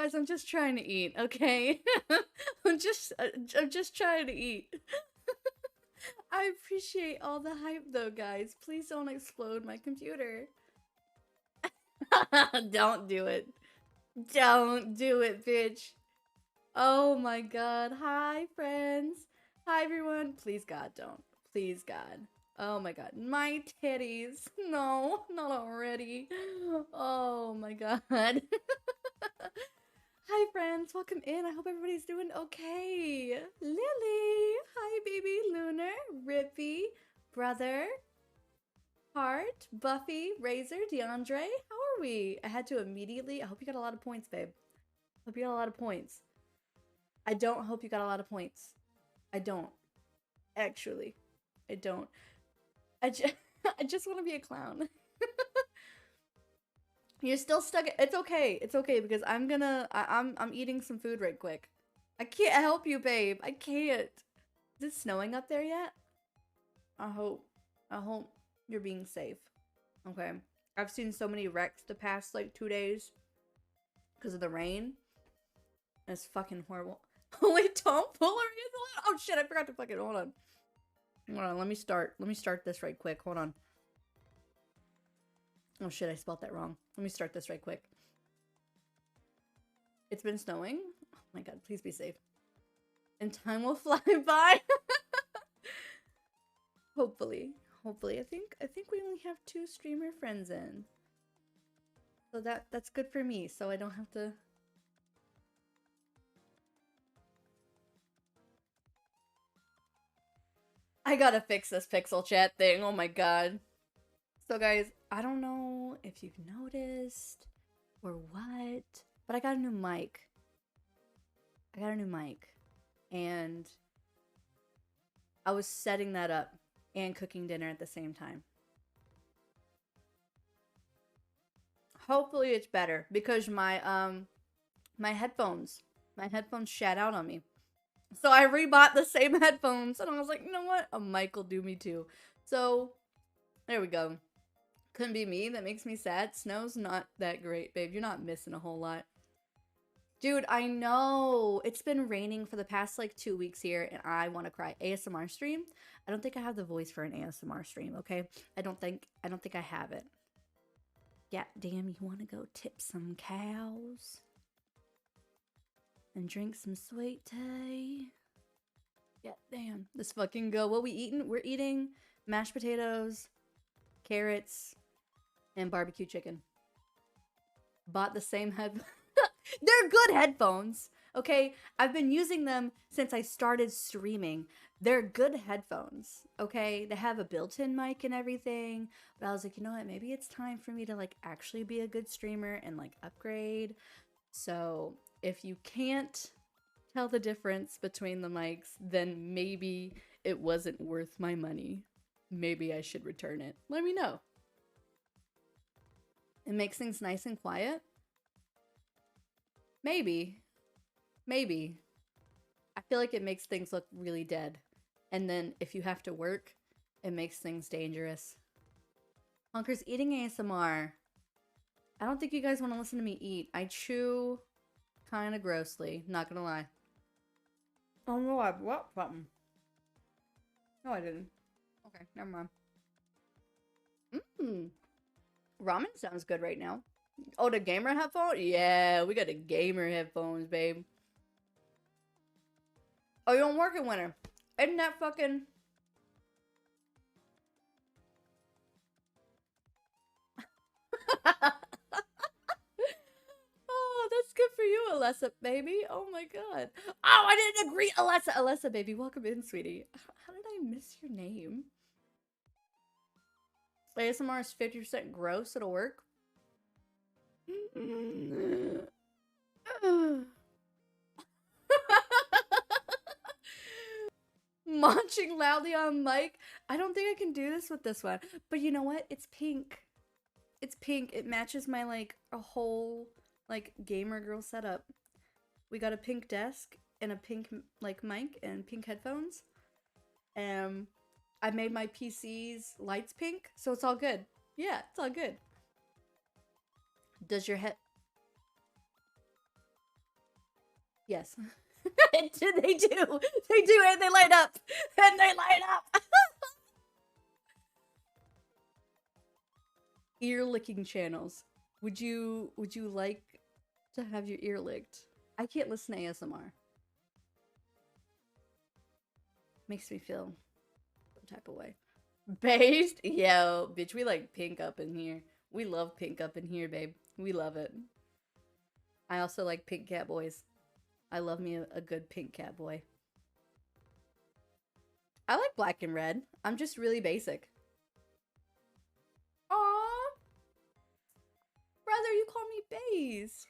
Guys, I'm just trying to eat, okay? I'm just trying to eat. I appreciate all the hype though, guys. Please don't explode my computer. Don't do it. Don't do it, bitch. Oh my god. Hi, friends. Hi, everyone. Please, God, don't. Please, God. Oh my god. My titties. No, not already. Oh my god. Hi, friends. Welcome in. I hope everybody's doing okay. Lily. Hi, baby. Lunar. Rippy. Brother. Heart. Buffy. Razor. DeAndre. How are we? I had to immediately. I hope you got a lot of points, babe. Hope you got a lot of points. I don't hope you got a lot of points. I don't. Actually. I don't. I just want to be a clown. You're still stuck. It's okay. It's okay because I'm eating some food right quick. I can't help you, babe. I can't. Is it snowing up there yet? I hope you're being safe. Okay. I've seen so many wrecks the past like 2 days because of the rain. It's fucking horrible. Wait, don't pull her against the light. Oh shit, I forgot to fucking hold on. Hold on, let me start this right quick. Hold on. Oh shit, I spelled that wrong. Let me start this right quick. It's been snowing. Oh my god, please be safe. And time will fly by. Hopefully. Hopefully. I think we only have 2 streamer friends in. So that's good for me, so I don't have to. I gotta fix this pixel chat thing. Oh my god. So guys, I don't know if you've noticed or what, but I got a new mic. And I was setting that up and cooking dinner at the same time. Hopefully it's better because my headphones shat out on me. So I rebought the same headphones and I was like, you know what? A mic will do me too. So there we go. Couldn't be me. That makes me sad. Snow's not that great, babe. You're not missing a whole lot. Dude, I know. It's been raining for the past like 2 weeks here and I want to cry. ASMR stream? I don't think I have the voice for an ASMR stream, okay? I don't think I have it. Yeah, damn, you want to go tip some cows? And drink some sweet tea? Yeah, damn. Let's fucking go. What we eating? We're eating mashed potatoes, carrots, and barbecue chicken. Bought the same head. They're good headphones, okay? I've been using them since I started streaming. They're good headphones, okay? They have a built-in mic and everything. But I was like, you know what? Maybe it's time for me to like actually be a good streamer and like upgrade. So if you can't tell the difference between the mics, then maybe it wasn't worth my money. Maybe I should return it. Let me know. It makes things nice and quiet. Maybe. I feel like it makes things look really dead. And then if you have to work, it makes things dangerous. Honker's eating ASMR. I don't think you guys want to listen to me eat. I chew kind of grossly, not gonna lie. Oh no, I bought something. No, I didn't. Okay, never mind. Ramen sounds good right now. Oh, the gamer headphone? Yeah, we got the gamer headphones, babe. Oh, you don't work in winter. Isn't that fucking... Oh, that's good for you, Alessa, baby. Oh my god. Oh, I didn't agree. Alessa, baby. Welcome in, sweetie. How did I miss your name? ASMR is 50% gross. It'll work. Munching loudly on mic. I don't think I can do this with this one. But you know what? It's pink. It's pink. It matches my, like, a whole, like, gamer girl setup. We got a pink desk and a pink, like, mic and pink headphones. I made my PC's lights pink, so it's all good. Yeah, it's all good. Does your head... Yes. They do. They do, and they light up. And they light up. Ear licking channels. Would you like to have your ear licked? I can't listen to ASMR. Makes me feel some type of way. Based? Yo, bitch, we like pink up in here. We love pink up in here, babe. We love it. I also like pink cat boys. I love me a good pink cat boy. I like black and red. I'm just really basic. Aww. Brother, you call me based.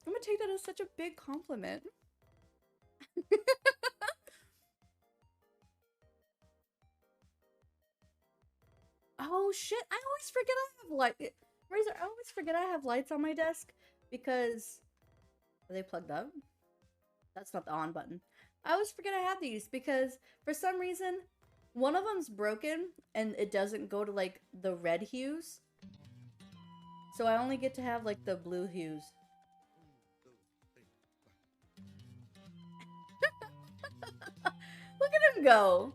I'm gonna take that as such a big compliment. Oh shit, I always forget I have light. Razor, I always forget I have lights on my desk because... Are they plugged up? That's not the on button. I always forget I have these because for some reason one of them's broken and it doesn't go to like the red hues. So I only get to have like the blue hues. Look at him go.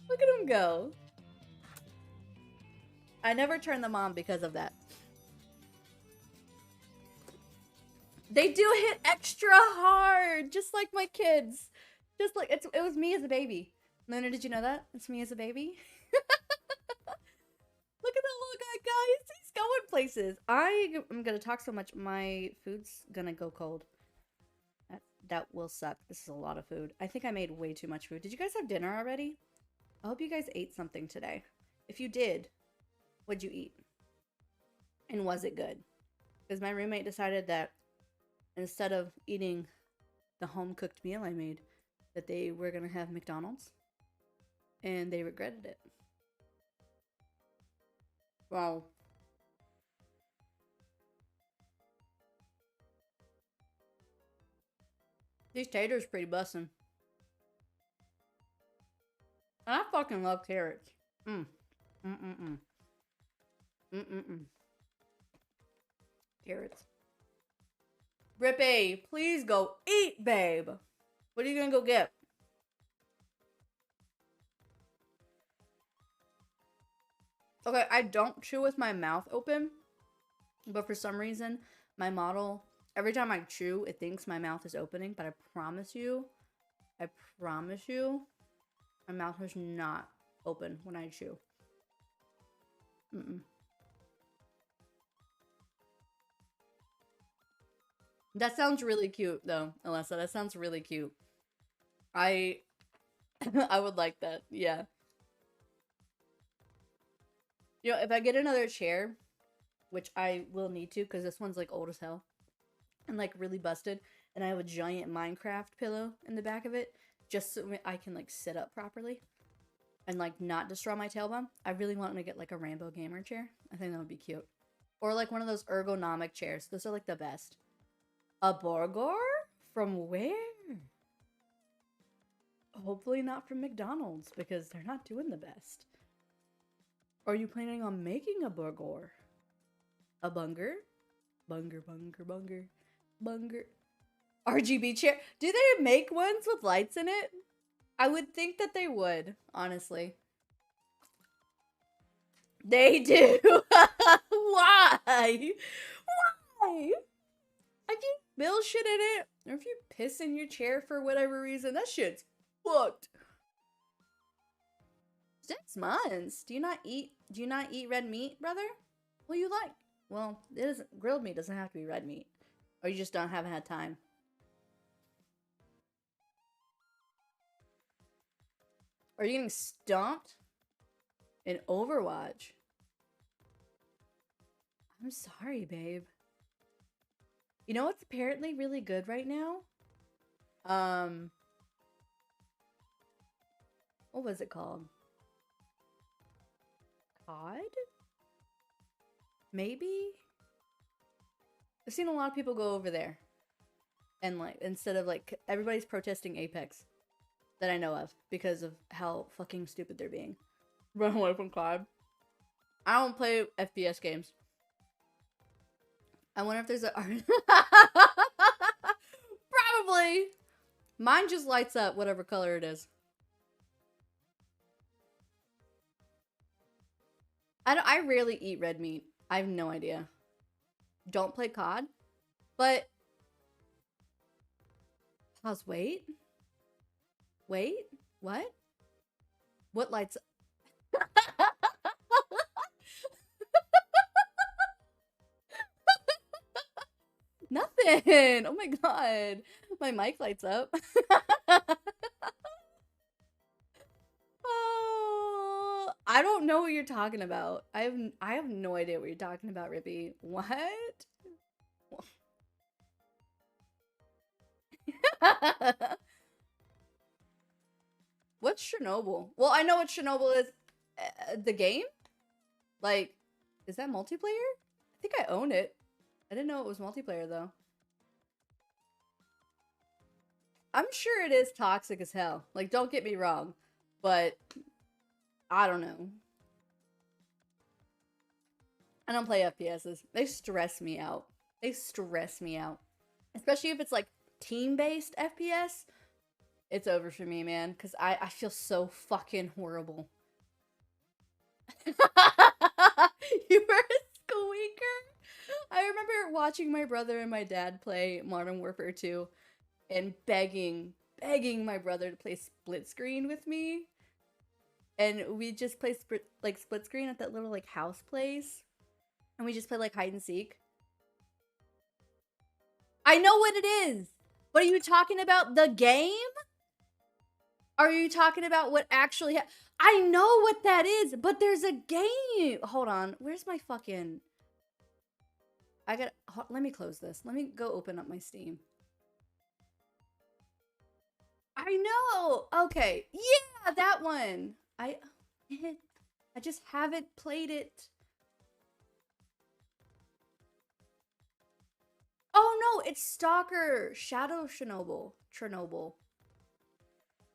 Look at him go. I never turn them on because of that. They do hit extra hard, just like my kids. Just like it was me as a baby. Luna, did you know that? It's me as a baby. Look at that little guy, guys. He's going places. I'm gonna talk so much, my food's gonna go cold. That will suck. This is a lot of food. I think I made way too much food. Did you guys have dinner already? I hope you guys ate something today. If you did, what'd you eat? And was it good? Because my roommate decided that instead of eating the home-cooked meal I made, that they were gonna have McDonald's. And they regretted it. Wow. These taters pretty bussin'. And I fucking love carrots. Carrots. Rippy, please go eat, babe. What are you gonna go get? Okay, I don't chew with my mouth open, but for some reason, my model, every time I chew, it thinks my mouth is opening, but I promise you, my mouth is not open when I chew. That sounds really cute, though, Alessa. That sounds really cute. I would like that, yeah. You know, if I get another chair, which I will need to, because this one's, like, old as hell, and, like, really busted, and I have a giant Minecraft pillow in the back of it, just so I can, like, sit up properly, and, like, not destroy my tailbone. I really want to get, like, a Rambo gamer chair. I think that would be cute. Or, like, one of those ergonomic chairs. Those are, like, the best. A burger? From where? Hopefully not from McDonald's, because they're not doing the best. Are you planning on making a burger? A bunger? Bunger. RGB chair? Do they make ones with lights in it? I would think that they would, honestly. They do! Why? Why? If you spill shit in it, or if you piss in your chair for whatever reason, that shit's fucked. 6 months? Do you not eat red meat, brother? What do you like? Well, grilled meat doesn't have to be red meat. Or you just haven't had time. Are you getting stomped in Overwatch? I'm sorry, babe. You know what's apparently really good right now? What was it called? COD? Maybe? I've seen a lot of people go over there. And, like, instead of, like, everybody's protesting Apex. That I know of. Because of how fucking stupid they're being. Run away from COD. I don't play FPS games. I wonder if there's a... Probably. Mine just lights up whatever color it is. I rarely eat red meat. I have no idea. Don't play COD, but pause. Wait. What? What lights? Nothing. Oh my god, my mic lights up. Oh, I don't know what you're talking about. I have no idea what you're talking about, Rippy. What? What's Chernobyl? Well, I know what Chernobyl is. The game? Like, is that multiplayer? I think I own it. I didn't know it was multiplayer, though. I'm sure it is toxic as hell. Like, don't get me wrong. But, I don't know. I don't play FPSs. They stress me out. They stress me out. Especially if it's, like, team-based FPS. It's over for me, man. Because I feel so fucking horrible. You were a squeaker? I remember watching my brother and my dad play Modern Warfare 2 and begging my brother to play split screen with me. And we just play split screen at that little like house place. And we just play like hide and seek. I know what it is. But are you talking about the game? Are you talking about what actually I know what that is, but there's a game. Hold on. Where's my fucking... let me close this. Let me go open up my Steam. I know. Okay. Yeah, that one. I just haven't played it. Oh no, it's Stalker Shadow Chernobyl.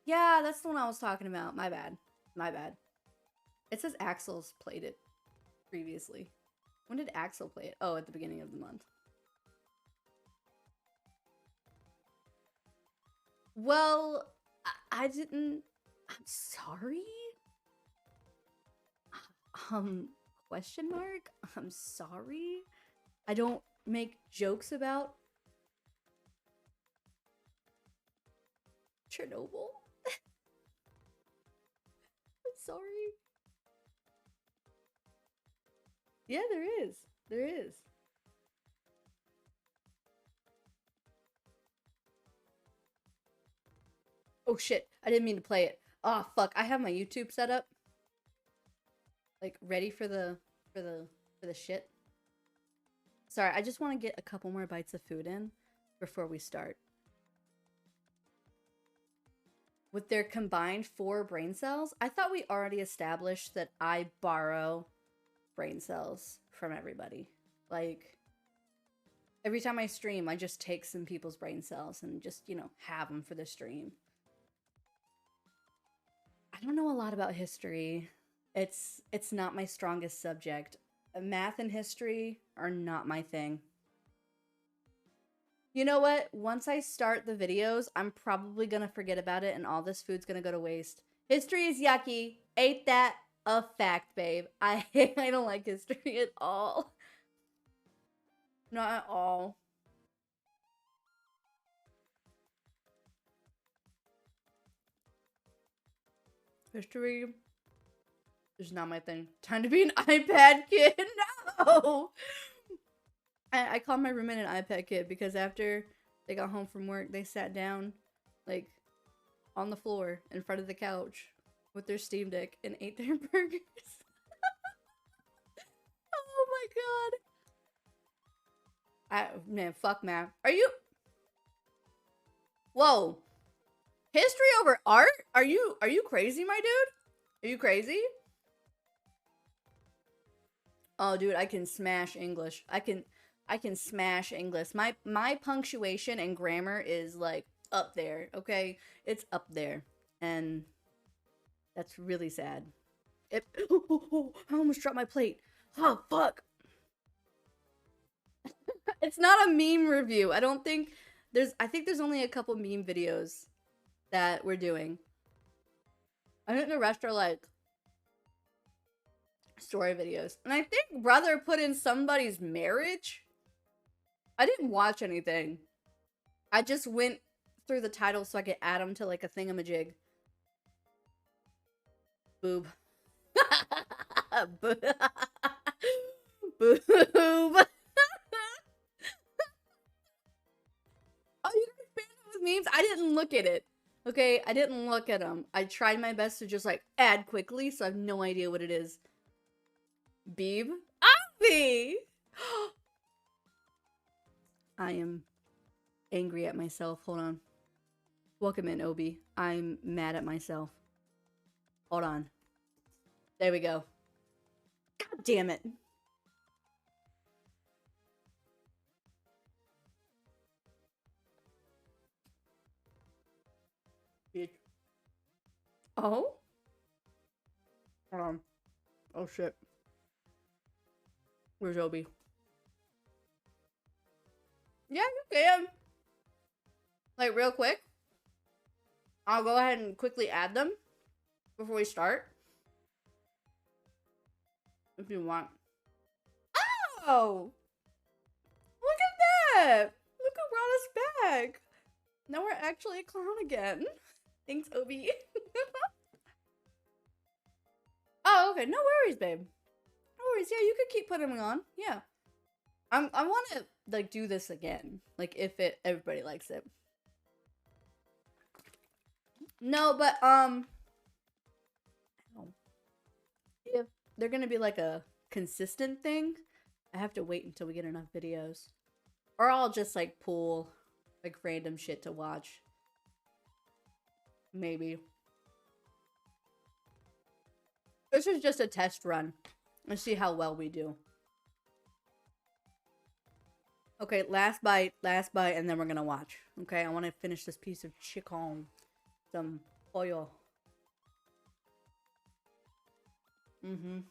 Yeah, that's the one I was talking about. My bad. It says Axel's played it previously. When did Axel play it? Oh, at the beginning of the month. Well, I didn't... I'm sorry? Question mark? I'm sorry? I don't make jokes about Chernobyl. I'm sorry. Yeah, there is. There is. Oh shit, I didn't mean to play it. Oh fuck, I have my YouTube set up. Like ready for the shit. Sorry, I just want to get a couple more bites of food in before we start. With their combined 4 brain cells, I thought we already established that I borrow brain cells from everybody. Like, every time I stream, I just take some people's brain cells and just, you know, have them for the stream. I don't know a lot about history. It's not my strongest subject. Math and history are not my thing. You know what? Once I start the videos, I'm probably gonna forget about it and all this food's gonna go to waste. History is yucky. Ain't that a fact, babe? I don't like history at all. Not at all. History is not my thing. Time to be an iPad kid. No! I called my roommate an iPad kid because after they got home from work, they sat down, like, on the floor in front of the couch with their Steam Deck and ate their burgers. Oh my god. Man, fuck math. Are you... Whoa. History over art? Are you crazy, my dude? Are you crazy? Oh, dude, I can smash English. I can smash English. My punctuation and grammar is like up there, okay? It's up there. And that's really sad. I almost dropped my plate. Oh, fuck. It's not a meme review. I don't think I think there's only a couple meme videos that we're doing. I think the rest are like story videos. And I think Brother put in somebody's marriage. I didn't watch anything. I just went through the title so I could add them to like a thingamajig. Boob. Boob. Boob. Oh, you guys fan those memes? I didn't look at it. Okay, I didn't look at them. I tried my best to just like add quickly, so I have no idea what it is. Beeb? Avi! I am angry at myself. Hold on. Welcome in, Obi. I'm mad at myself. Hold on. There we go. God damn it. Oh? Hold on. Oh shit. Where's Obi? Yeah, you can. Like, real quick. I'll go ahead and quickly add them before we start. If you want. Oh! Look at that! Look who brought us back! Now we're actually a clown again. Thanks, Obi. Oh, okay. No worries, babe. No worries. Yeah, you could keep putting them on. Yeah. I want to, like, do this again. Like, if everybody likes it. No, but, if they're gonna be, like, a consistent thing, I have to wait until we get enough videos. Or I'll just, like, pull, like, random shit to watch. Maybe. This is just a test run. Let's see how well we do. Okay, last bite, and then we're gonna watch. Okay, I want to finish this piece of chicken. Some oil. Move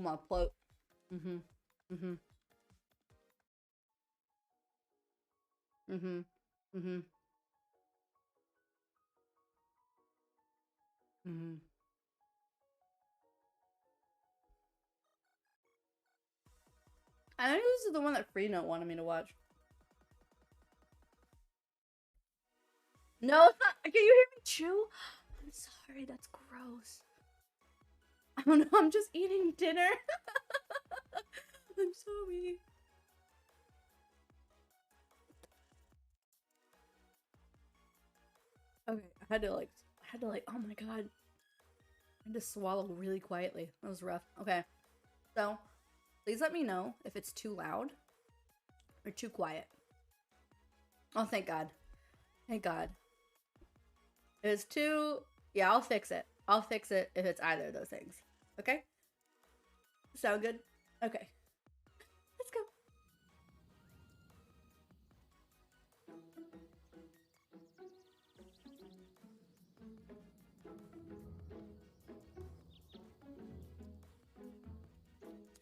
my plate. I think this is the one that Freenote wanted me to watch. No, it's not. Can you hear me chew? I'm sorry, that's gross. I don't know, I'm just eating dinner. I'm sorry. Okay, I had to like, oh my god. I had to swallow really quietly. That was rough. Okay, so please let me know if it's too loud or too quiet. Oh, thank God. Thank God. If it's too... Yeah, I'll fix it. I'll fix it if it's either of those things. Okay? Sound good? Okay. Let's go.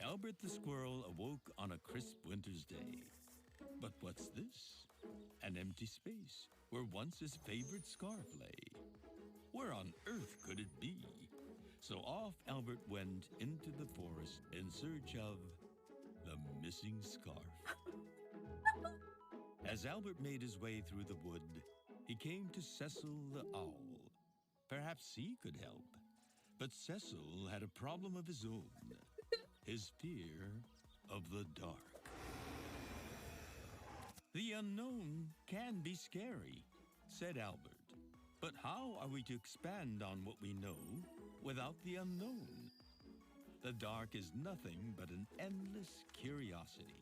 Albert the squirrel awoke on a crisp winter's day. But what's this? An empty space where once his favorite scarf lay. Where on earth could it be? So off Albert went into the forest in search of the missing scarf. As Albert made his way through the wood, he came to Cecil the owl. Perhaps he could help. But Cecil had a problem of his own. His fear of the dark. The unknown can be scary, said Albert. But how are we to expand on what we know without the unknown? The dark is nothing but an endless curiosity.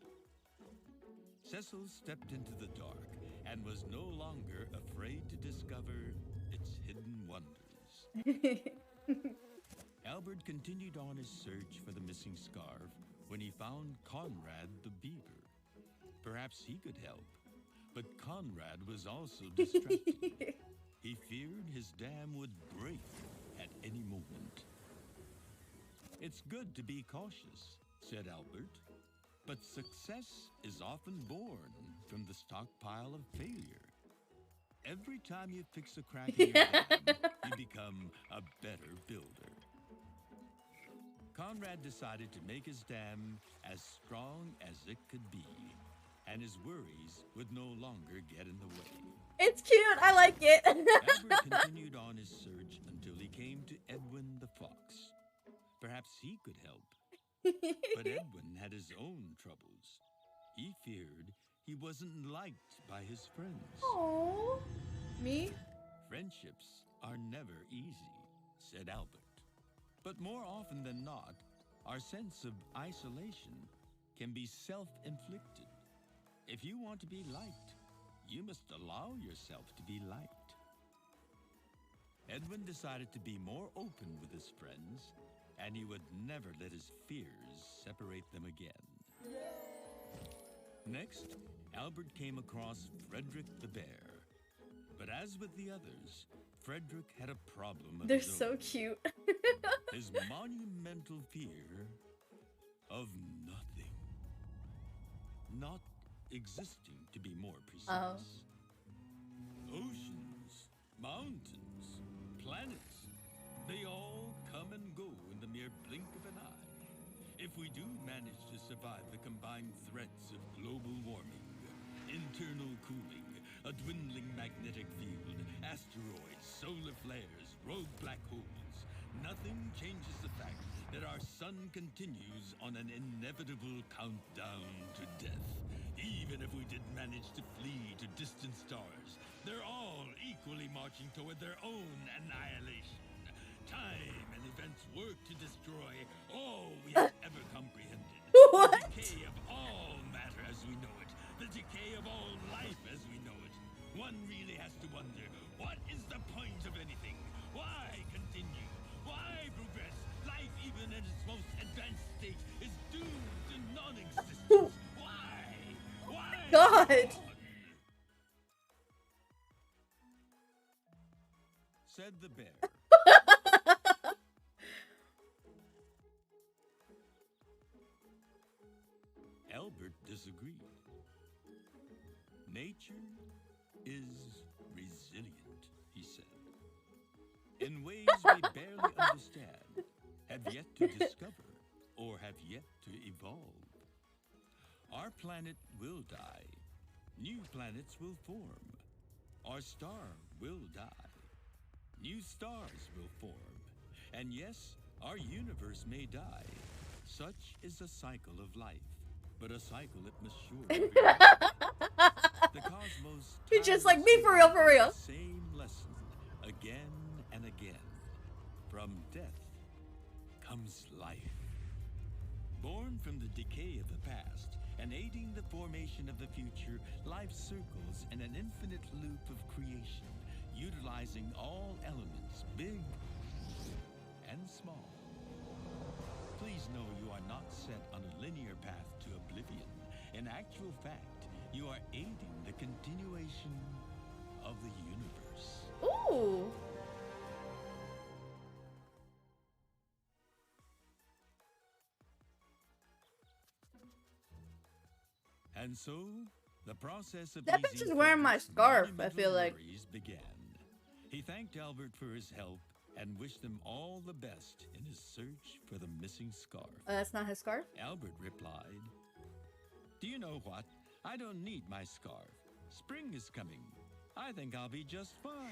Cecil stepped into the dark and was no longer afraid to discover its hidden wonders. Albert continued on his search for the missing scarf when he found Conrad the beaver. Perhaps he could help, but Conrad was also distracted. He feared his dam would break at any moment. It's good to be cautious, said Albert. But success is often born from the stockpile of failure. Every time you fix a crack in your dam, you become a better builder. Conrad decided to make his dam as strong as it could be, and his worries would no longer get in the way. It's cute. I like it. Albert continued on his search until he came to Edwin the fox. Perhaps he could help. But Edwin had his own troubles. He feared he wasn't liked by his friends. Oh, me? Friendships are never easy, said Albert. But more often than not, our sense of isolation can be self-inflicted. If you want to be liked, you must allow yourself to be liked. Edwin decided to be more open with his friends, and he would never let his fears separate them again. Next, Albert came across Frederick the bear. But as with the others, Frederick had a problem of They're his so own. cute. His monumental fear of nothing. Not existing, to be more precise. Oceans, mountains, planets, they all come and go in the mere blink of an eye. If we do manage to survive the combined threats of global warming, internal cooling, a dwindling magnetic field, asteroids, solar flares, rogue black holes, nothing changes the fact that our sun continues on an inevitable countdown to death. Even if we did manage to flee to distant stars, they're all equally marching toward their own annihilation. Time and events work to destroy all we have ever comprehended. What? The decay of all matter as we know it. The decay of all life as we know it. One really has to wonder, what is the point of anything? Why continue? Why progress? Life, even in its most advanced state, is doomed to non-existence. Why? Why? God. Said the bear. Albert disagreed. Nature is resilient, he said. In ways we barely understand, have yet to discover, or have yet to evolve. Our planet will die. New planets will form. Our star will die. New stars will form. And yes, our universe may die. Such is the cycle of life. But a cycle it must surely be. The cosmos. You're just like me, for real, for real. The same lesson again and again. From death comes life. Born from the decay of the past and aiding the formation of the future, life circles in an infinite loop of creation, utilizing all elements, big and small. Please know you are not set on a linear path to oblivion. In actual fact, you are aiding the continuation of the universe. Ooh. And so, the process of That bitch easing is wearing my Frederick's scarf, I monumental feel like. worries began. He thanked Albert for his help and wished them all the best in his search for the missing scarf. That's not his scarf? Albert replied, "Do you know what? I don't need my scarf. Spring is coming. I think I'll be just fine."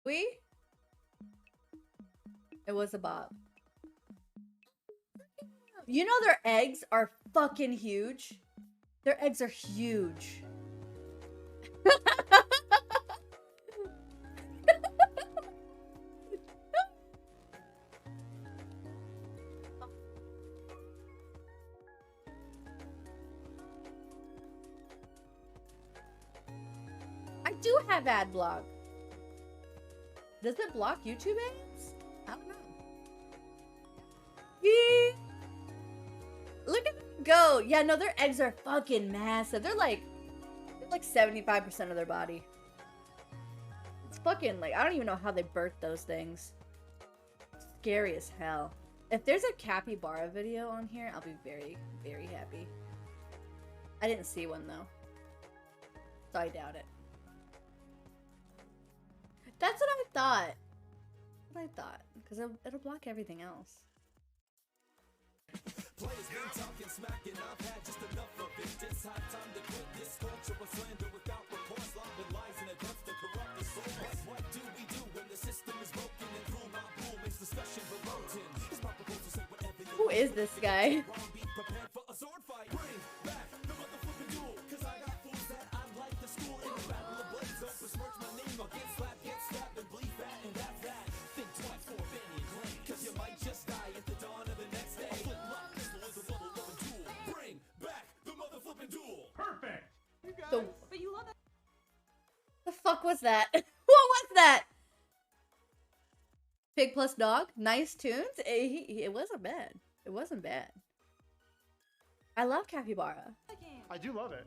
We? It was a bop. You know their eggs are fucking huge? Their eggs are huge. I do have ad block. Does it block YouTube ads? I don't know. Yee. Look at them go. Yeah, no, their eggs are fucking massive. They're like 75% of their body. It's fucking like, I don't even know how they birthed those things. Scary as hell. If there's a capybara video on here, I'll be very, very happy. I didn't see one though, so I doubt it. That's what I thought. What I thought, because it'll block everything else. Players been talking smack and I've had just enough of it. It's high time to quit this culture of slander without remorse. Lobbing lies and attempts to corrupt the soul. What do we do when the system is broken and through my rule makes discussion verboten? It's my proposal, say whatever you Who is this guy? be prepared for a sword fight. Bring back the motherfucking duel, cause I got fools that I like the school in the battle of blades up. Besmirch my name, I'll get slapped, and bleed that, and that's that. Think twice for abandon claim, cause you might just die at the dawn of the next day. Flip lock, pistol is a double loving tool. Bring back the motherfucking duel. Perfect. You got The, it. But you love that. the fuck was that? What was that? Pig plus dog? Nice tunes? It wasn't bad. It wasn't bad. I love capybara. I do love it.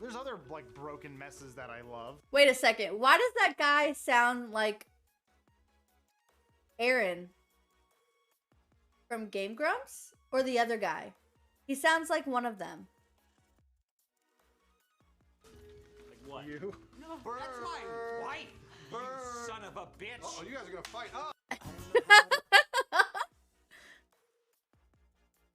There's other like broken messes that I love. Wait a second. Why does that guy sound like Aaron from Game Grumps? Or the other guy? He sounds like one of them. Like what? You. No, that's my wife. You son of a bitch. Oh, you guys are gonna fight. Oh.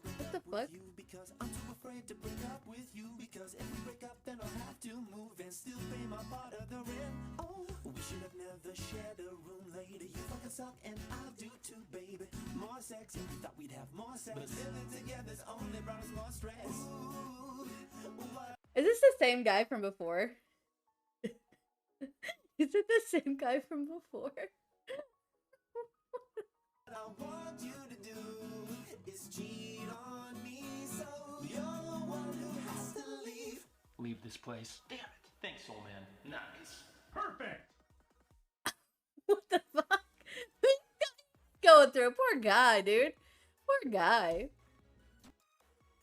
What the fuck? Because I'm too afraid to break up with you. Because if we break up, then I'll have to move and still pay my part of the rent. Oh, we should have never shared a room later. You fucking suck and I do too, baby. More sex, and we thought we'd have more sex. But living together's only brought us more stress. Ooh, what Is this the same guy from before? Is it the same guy from before? I want you to do is cheat on me, so you're the one who has to leave. Leave this place. Damn it. Thanks, old man. Nice. Perfect. What the fuck? Going through. Poor guy, dude. Poor guy.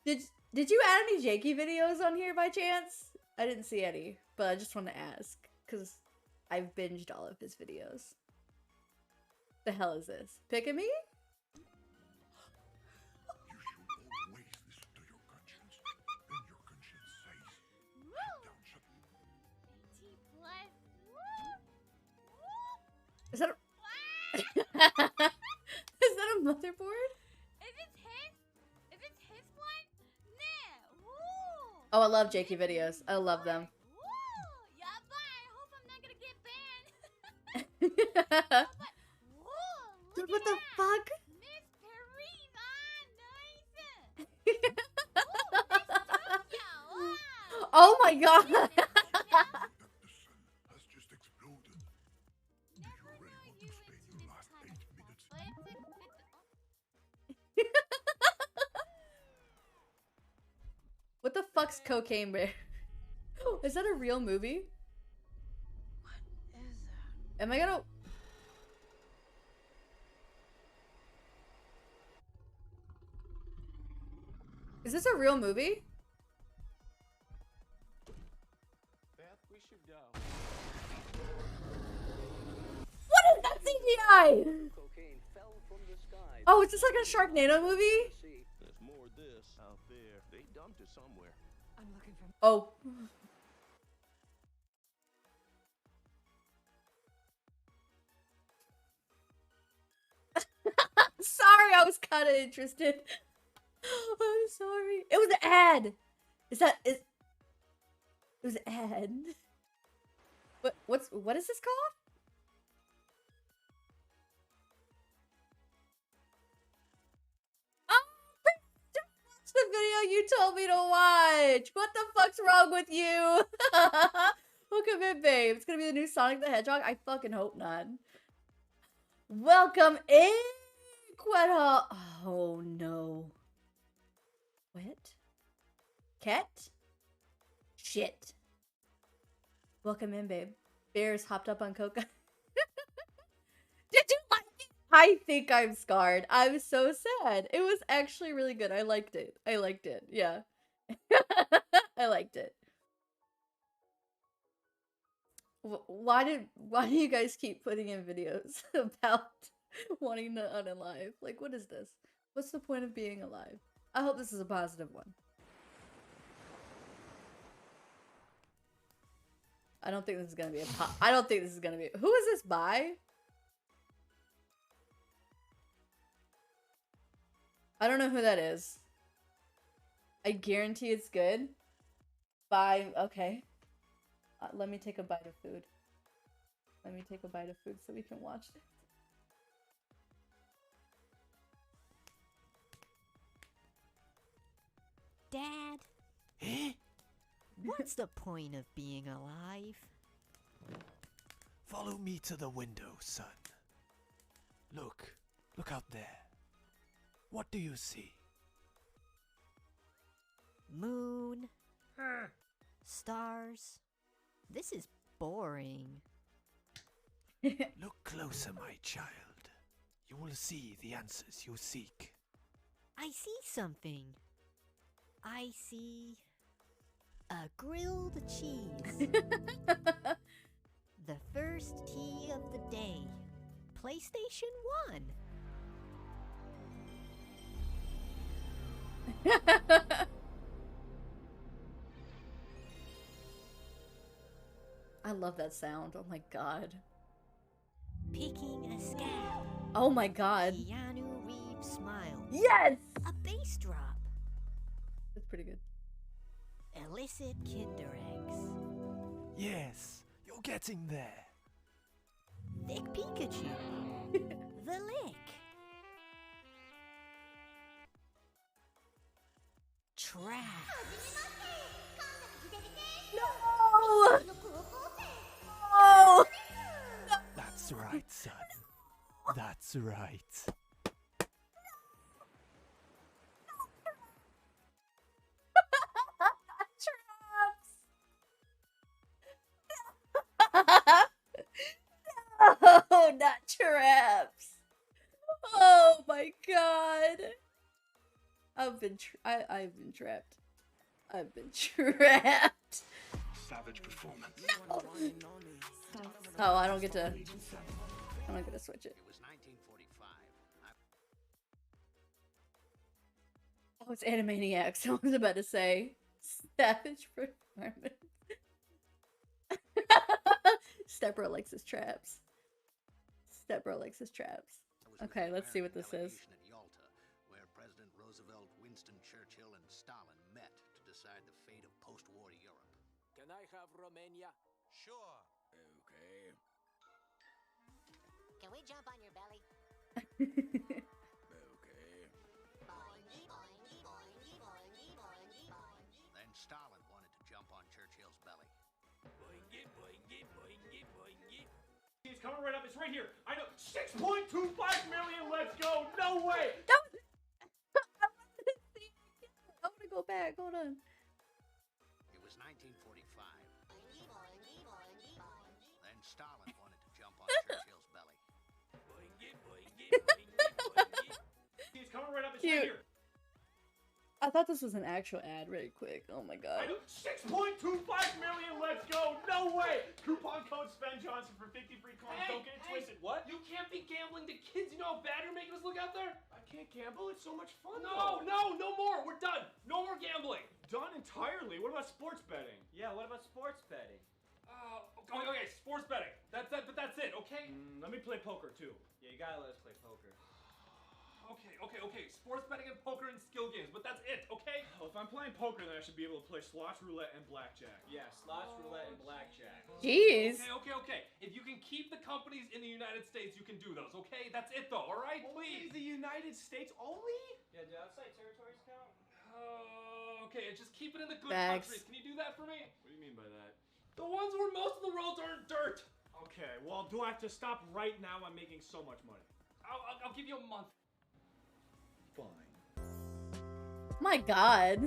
Did you add any Jakey videos on here by chance? I didn't see any, but I just want to ask because I've binged all of his videos. The hell is this? Picking me? You should always listen to your conscience. Then your conscience says, "Sit down, shut Is that a... Is that a motherboard? If it's his one, nah. Woo. Oh, I love Jakey videos. I love them. Woo. Yeah, bye. I hope I'm not gonna get banned. Woo. Dude, Look what at the that. fuck? Miss Paris. Nice. Wow. Oh my god! that the sun has just exploded. Do you Never really know want you to stay into in the this last kind 8 of minutes? What the fuck's Cocaine Bear? Is that a real movie? What is that? Am I gonna... Is this a real movie? Beth, we should go. What is that CGI? Cocaine fell from the sky. Oh, is this like a Sharknado movie? See, There's more of this out there. They dumped it somewhere. I'm looking for. Oh. Sorry, I was kind of interested. I'm sorry. It was an ad. It was an ad. What is this called? video you told me to watch. What the fuck's wrong with you? Welcome in, babe. It's gonna be the new Sonic the Hedgehog? I fucking hope not. Welcome in, Quetta. Oh, no. What? Cat? Shit. Welcome in, babe. Bears hopped up on Coca. Did you like it? I think I'm scarred. I'm so sad. It was actually really good. I liked it. I liked it. Yeah. I liked it. Why do you guys keep putting in videos about wanting to unalive? Like, what is this? What's the point of being alive? I hope this is a positive one. I don't think this is gonna be I don't think this is gonna be. Who is this by? I don't know who that is. I guarantee it's good. By, okay. Let me take a bite of food. Let me take a bite of food so we can watch it. Dad? Eh? What's the point of being alive? Follow me to the window, son. Look. Look out there. What do you see? Moon. Stars. This is boring. Look closer, my child. You will see the answers you seek. I see something. I see a grilled cheese. The first tea of the day. PlayStation 1. I love that sound. Oh my god. Picking a scab. Oh my god. Keanu Reeves smile. Yes! A bass drop. That's pretty good. Illicit Kinder eggs. Yes, you're getting there. Thick Pikachu. The lick. Trash. No! No! That's right, son. That's right. No, not traps. Oh my god. I've been trapped. I've been trapped. Savage performance. No. Oh, I don't get to switch it. It was 1945. Oh, it's Animaniacs. I was about to say savage performance. Stepbro likes his traps. Stepbro likes his traps. Okay, let's see what this is. At Yalta, where President Roosevelt, Winston Churchill, and Stalin met to decide the fate of post-war Europe. Can I have Romania? Sure. Okay. Can we jump on your belly? Okay. Boingy, boingy, boingy, boingy, boingy, boingy. Then Stalin wanted to jump on Churchill's belly. Boingy, boingy, boingy, boingy. He's coming right up. It's right here. I know. 6.25 million. Let's go. No way. I want to go back. Hold on. It was 1945. Boingy, boingy, boingy, boingy. Then Stalin wanted to jump on Churchill's belly. Boingy, boingy, boingy, boingy. He's coming right up. It's Cute. right here. I thought this was an actual ad really quick. Oh my god. 6.25 million. Let's go. No way. Coupon code Sven Johnson for 50 free coins. Don't get it twisted. What? You can't be gambling to kids. You know how bad you're making us look out there? I can't gamble. It's so much fun. No, no more. We're done. No more gambling. Done entirely. What about sports betting? Yeah, what about sports betting? Okay, sports betting. That's it, but that's it, okay? Let me play poker too. Yeah, you gotta let us play poker. Okay. Sports betting and poker and skill games, but that's it, okay? Well, if I'm playing poker, then I should be able to play slots, roulette, and blackjack. Yeah, slots, roulette, and blackjack. Jeez. Okay. If you can keep the companies in the United States, you can do those, okay? That's it, though, all right? Only Please. the United States only? Yeah, do outside territories count? Okay, just keep it in the good Facts. countries. Can you do that for me? What do you mean by that? The ones where most of the roads aren't dirt. Okay, well, do I have to stop right now? I'm making so much money. I'll give you a month. Fine. My God,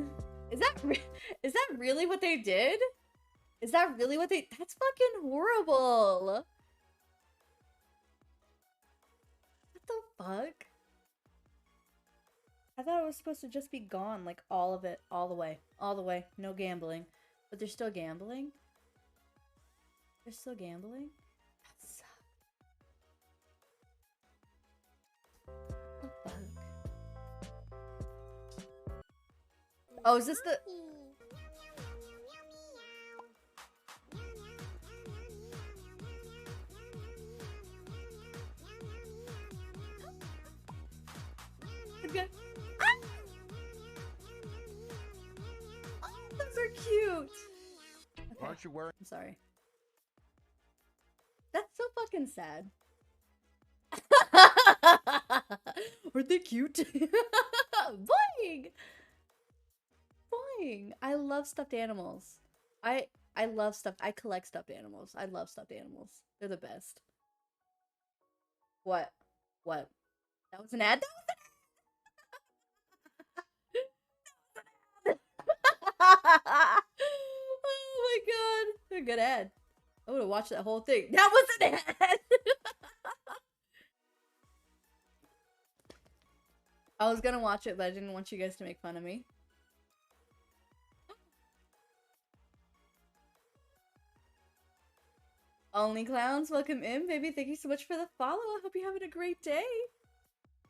is that really what they did? Is that really what they? That's fucking horrible. What the fuck? I thought it was supposed to just be gone, like all of it, all the way, no gambling. But they're still gambling. They're still gambling. That sucks. What the fuck? Oh, is this the? Okay. Ah! Oh, those are cute. Okay. Aren't you wearing? I'm sorry. That's so fucking sad. Aren't they cute? Boing! Boing! I love stuffed animals. I love stuffed. I collect stuffed animals. I love stuffed animals. They're the best. What? What? That was an ad? That was an ad! Oh my god. A good ad. I would have watched that whole thing. That was an ad! I was gonna watch it, but I didn't want you guys to make fun of me. Only Clowns, welcome in, baby. Thank you so much for the follow. I hope you're having a great day.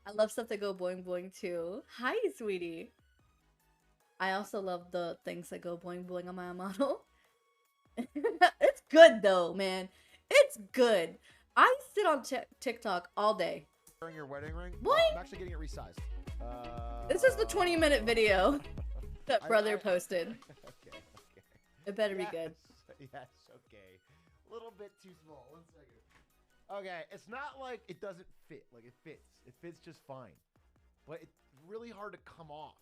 I love stuff that go boing boing too. Hi, sweetie. I also love the things that go boing boing on my model. It's good though, man. It's good. I sit on TikTok all day. Wearing your wedding ring? Boing! I'm actually getting it resized. This is the 20-minute video that brother posted. Okay. It better be good. Yes, okay. A little bit too small. 1 second. Okay, it's not like it doesn't fit. Like, it fits. It fits just fine. But it's really hard to come off.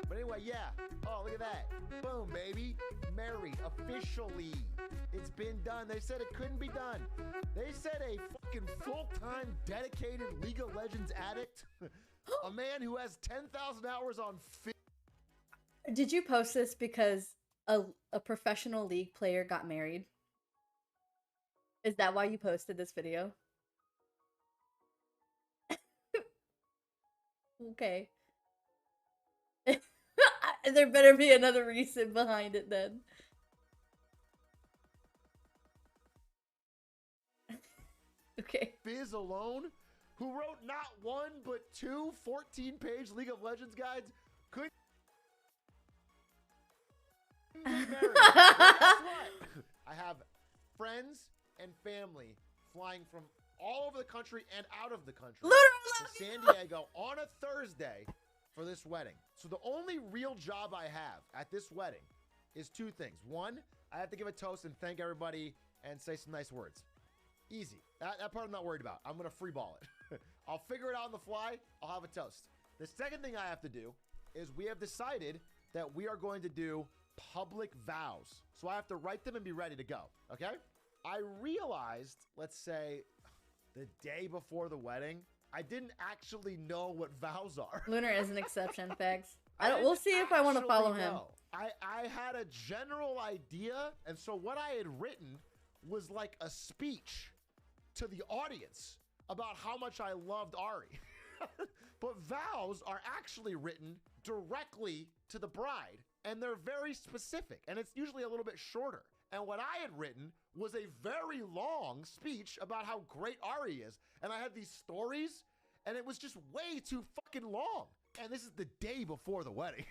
But anyway, yeah. Oh, look at that. Boom, baby. Married. Officially. It's been done. They said it couldn't be done. They said a fucking full-time dedicated League of Legends addict. A man who has 10,000 hours on Did you post this because a professional League player got married? Is that why you posted this video? Okay. There better be another reason behind it then. Okay. Fizz alone, who wrote not one but two 14-page League of Legends guides, could be married. Well, guess what? I have friends and family flying from all over the country and out of the country to San Diego on a Thursday for this wedding. So the only real job I have at this wedding is two things. One, I have to give a toast and thank everybody and say some nice words. Easy. That part I'm not worried about. I'm going to free ball it. I'll figure it out on the fly. I'll have a toast. The second thing I have to do is we have decided that we are going to do public vows. So I have to write them and be ready to go. Okay? I realized, let's say, the day before the wedding, I didn't actually know what vows are. Lunar is an exception, Fags. We'll see if I want to follow him. I had a general idea, and so what I had written was like a speech to the audience about how much I loved Ari. But vows are actually written directly to the bride, and they're very specific, and it's usually a little bit shorter. And what I had written was a very long speech about how great Ari is. And I had these stories, and it was just way too fucking long. And this is the day before the wedding.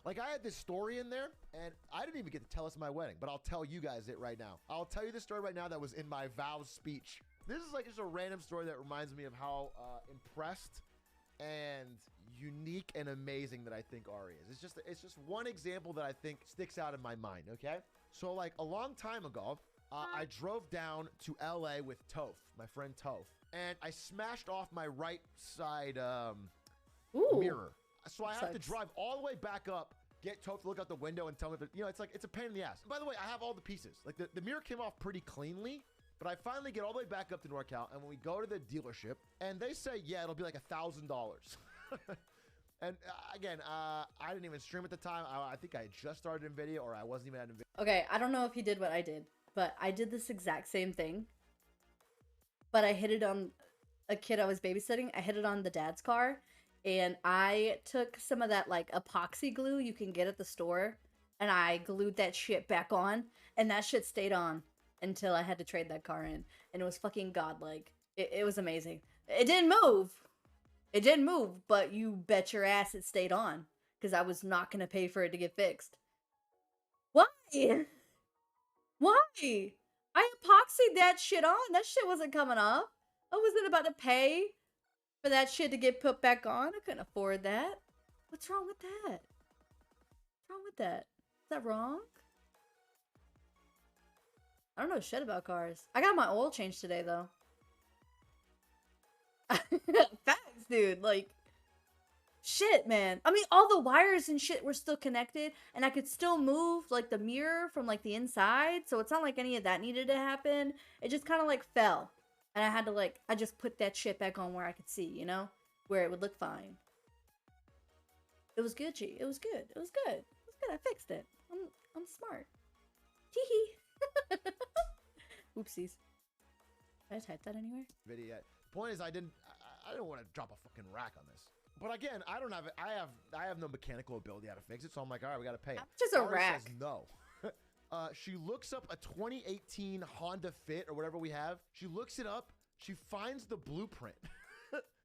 Like, I had this story in there, and I didn't even get to tell us my wedding, but I'll tell you guys it right now. I'll tell you the story right now that was in my vows speech. This is like just a random story that reminds me of how impressed and unique and amazing that I think Ari is. It's just one example that I think sticks out in my mind, okay? So, like, a long time ago, I drove down to LA with Toph, my friend Toph, and I smashed off my right side mirror. So I have to Sucks. drive all the way back up, get Toph to look out the window and tell me, it's like, it's a pain in the ass. By the way, I have all the pieces. Like, the mirror came off pretty cleanly, but I finally get all the way back up to NorCal, and when we go to the dealership, and they say, yeah, it'll be like $1,000. And again, I didn't even stream at the time. I think I had just started in video, or I wasn't even at video. Okay, I don't know if he did what I did, but I did this exact same thing. But I hit it on a kid I was babysitting. I hit it on the dad's car, and I took some of that like epoxy glue you can get at the store, and I glued that shit back on, and that shit stayed on until I had to trade that car in, and it was fucking godlike. It was amazing. It didn't move. It didn't move, but you bet your ass it stayed on, because I was not going to pay for it to get fixed. Why? Why? I epoxied that shit on. That shit wasn't coming off. I wasn't about to pay for that shit to get put back on. I couldn't afford that. What's wrong with that? What's wrong with that? Is that wrong? I don't know shit about cars. I got my oil changed today, though. Facts, dude. Like, shit, man. I mean, all the wires and shit were still connected, and I could still move, like, the mirror from, like, the inside, so it's not like any of that needed to happen. It just kind of, like, fell, and I had to, like, I just put that shit back on where I could see, you know? Where it would look fine. It was good, G. It was good. It was good. It was good. I fixed it. I'm smart. Tee-hee. Oopsies. Did I type that anywhere? Video yet. Point is, I didn't want to drop a fucking rack on this. But again, I don't have it. I have no mechanical ability how to fix it, so I'm like, all right, we got to pay it. Just a Ari rack. says no. She looks up a 2018 Honda Fit or whatever we have. She looks it up. She finds the blueprint.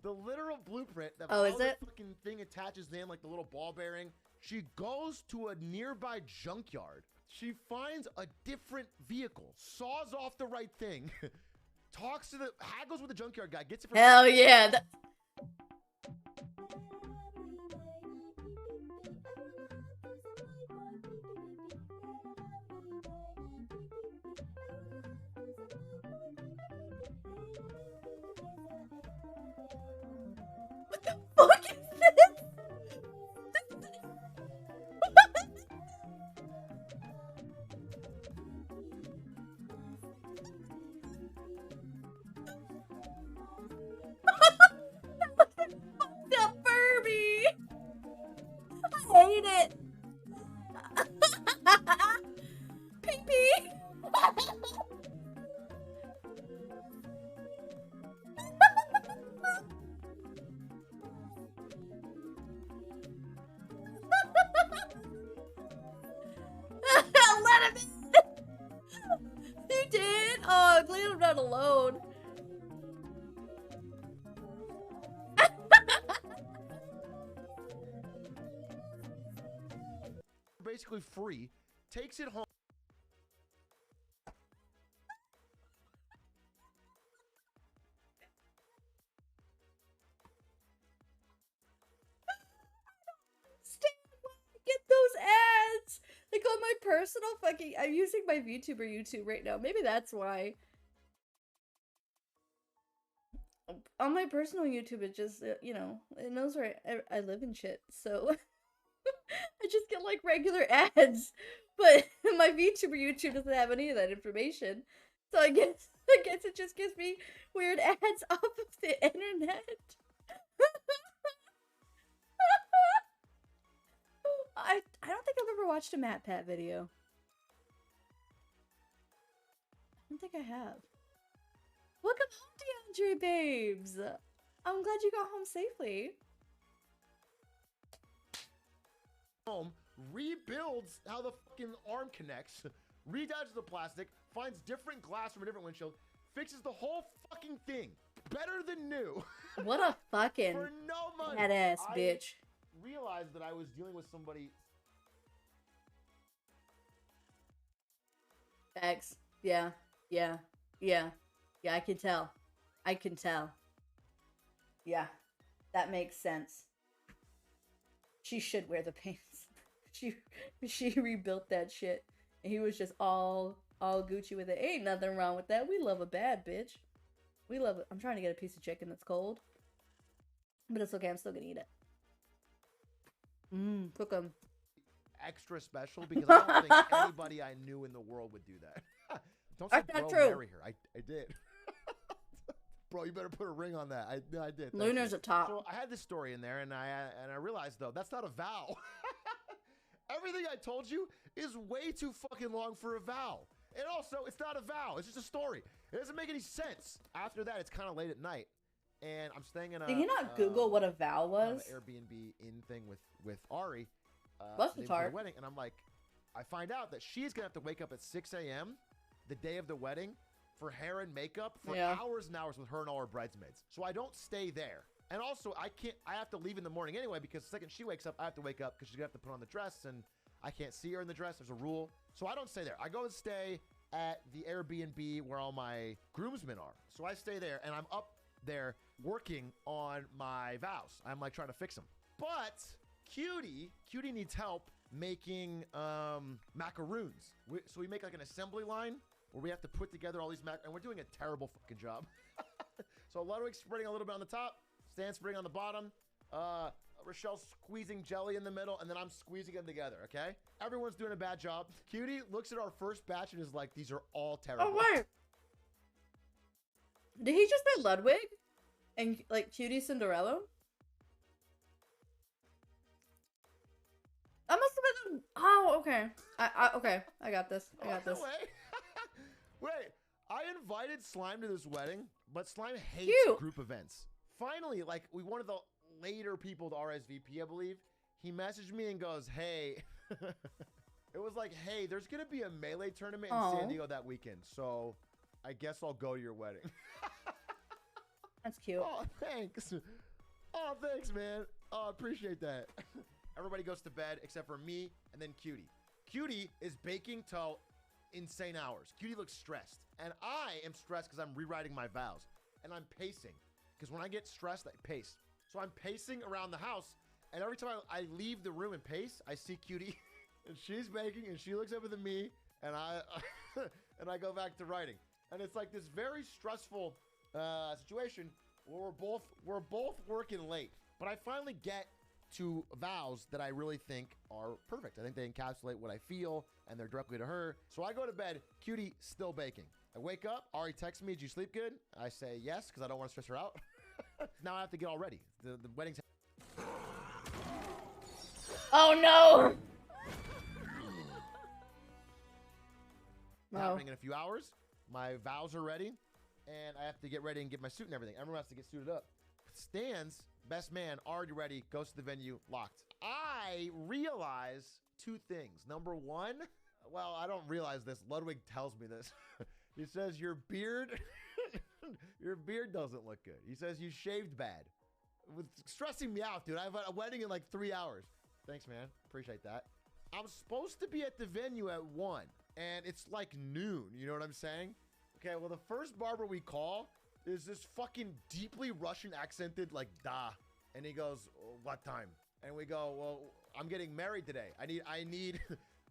The literal blueprint. That Oh, is the it? fucking thing attaches in, like the little ball bearing. She goes to a nearby junkyard. She finds a different vehicle, saws off the right thing, haggles with the junkyard guy, gets it for Hell yeah. What the fuck is this? The Furby! I hate it! Pee pee! Let him in! You did? Oh, glad I'm not alone. basically free, takes it home. Get those ads like on my personal fucking. I'm using my VTuber YouTube right now. Maybe that's why. On my personal YouTube, it just you know, it knows where I live and shit. So I just get like regular ads, but my VTuber YouTube doesn't have any of that information. So I guess it just gives me weird ads off of the internet. I don't think I've ever watched a MatPat video. I don't think I have. Welcome home, DeAndre babes. I'm glad you got home safely. Home, rebuilds how the fucking arm connects, redads the plastic, finds different glass from a different windshield, fixes the whole fucking thing. Better than new. What a fucking for no money. badass bitch. Realized that I was dealing with somebody. X. Yeah. I can tell. Yeah, that makes sense. She should wear the pants. She rebuilt that shit, and he was just all Gucci with it. Ain't nothing wrong with that. We love a bad bitch. We love it. I'm trying to get a piece of chicken that's cold, but it's okay. I'm still gonna eat it. Cook 'em. extra special because I don't think anybody I knew in the world would do that. Don't say, That's not bro, true. marry her. I did. Bro, you better put a ring on that. I did. Thank Lunar's you. a top. So I had this story in there, and I realized though that's not a vow. Everything I told you is way too fucking long for a vow. And also, it's not a vow. It's just a story. It doesn't make any sense. After that, it's kind of late at night, and I'm staying in a. Did you not Google what a vow was? An Airbnb in thing with Ari. Bless the his day before heart. the wedding, and I'm like, I find out that she's gonna have to wake up at 6 a.m. the day of the wedding for hair and makeup for hours and hours with her and all her bridesmaids. So I don't stay there. And also, I have to leave in the morning anyway because the second she wakes up, I have to wake up because she's gonna have to put on the dress, and I can't see her in the dress. There's a rule. So I don't stay there. I go and stay at the Airbnb where all my groomsmen are. So I stay there, and I'm up there working on my vows. I'm like trying to fix them. But Cutie needs help making macaroons. So we make like an assembly line where we have to put together all these and we're doing a terrible fucking job. So Ludwig's spreading a little bit on the top, Stan's spreading on the bottom, Rochelle's squeezing jelly in the middle, and then I'm squeezing them together, okay? Everyone's doing a bad job. Cutie looks at our first batch and is like, these are all terrible. Oh, wait. Did he just say Ludwig? And, like, Cutie Cinderella? That must have been... Oh, okay. Okay, I got this. I got this. Wait, I invited Slime to this wedding, but Slime hates group events. Finally, like, one of the later people to RSVP, I believe, he messaged me and goes, hey, it was like, hey, there's going to be a Melee tournament in San Diego that weekend, so I guess I'll go to your wedding. That's cute. Oh, thanks. Oh, thanks, man. Oh, appreciate that. Everybody goes to bed except for me and then Cutie. Cutie is baking till insane hours. Cutie looks stressed. And I am stressed because I'm rewriting my vows. And I'm pacing. Because when I get stressed, I pace. So I'm pacing around the house. And every time I leave the room and pace, I see Cutie. And she's baking and she looks up at me. And I go back to writing. And it's like this very stressful situation where we're both working late. But I finally get to vows that I really think are perfect. I think they encapsulate what I feel, and they're directly to her. So I go to bed, Cutie still baking. I wake up, Ari texts me, did you sleep good? I say yes, because I don't want to stress her out. Now I have to get all ready. The wedding's... Oh, no! happening in a few hours. My vows are ready, and I have to get ready and get my suit and everything. Everyone has to get suited up. Stan's best man, already ready, goes to the venue, locked. I realize two things. Number one, well, I don't realize this. Ludwig tells me this. He says, your beard doesn't look good. He says, you shaved bad. It's stressing me out, dude. I have a wedding in like 3 hours. Thanks, man. Appreciate that. I'm supposed to be at the venue at 1, and it's like noon. You know what I'm saying? Okay, well, the first barber we call is this fucking deeply Russian accented, like, da. And he goes, what time? And we go, well, I'm getting married today. I need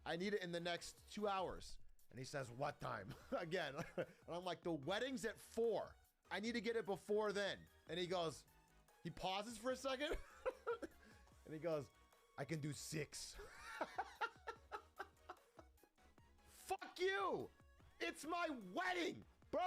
it in the next 2 hours. And he says, what time? Again. And I'm like, the wedding's at 4. I need to get it before then. And he goes, he pauses for a second. And he goes, I can do 6. Fuck you. It's my wedding. Bro,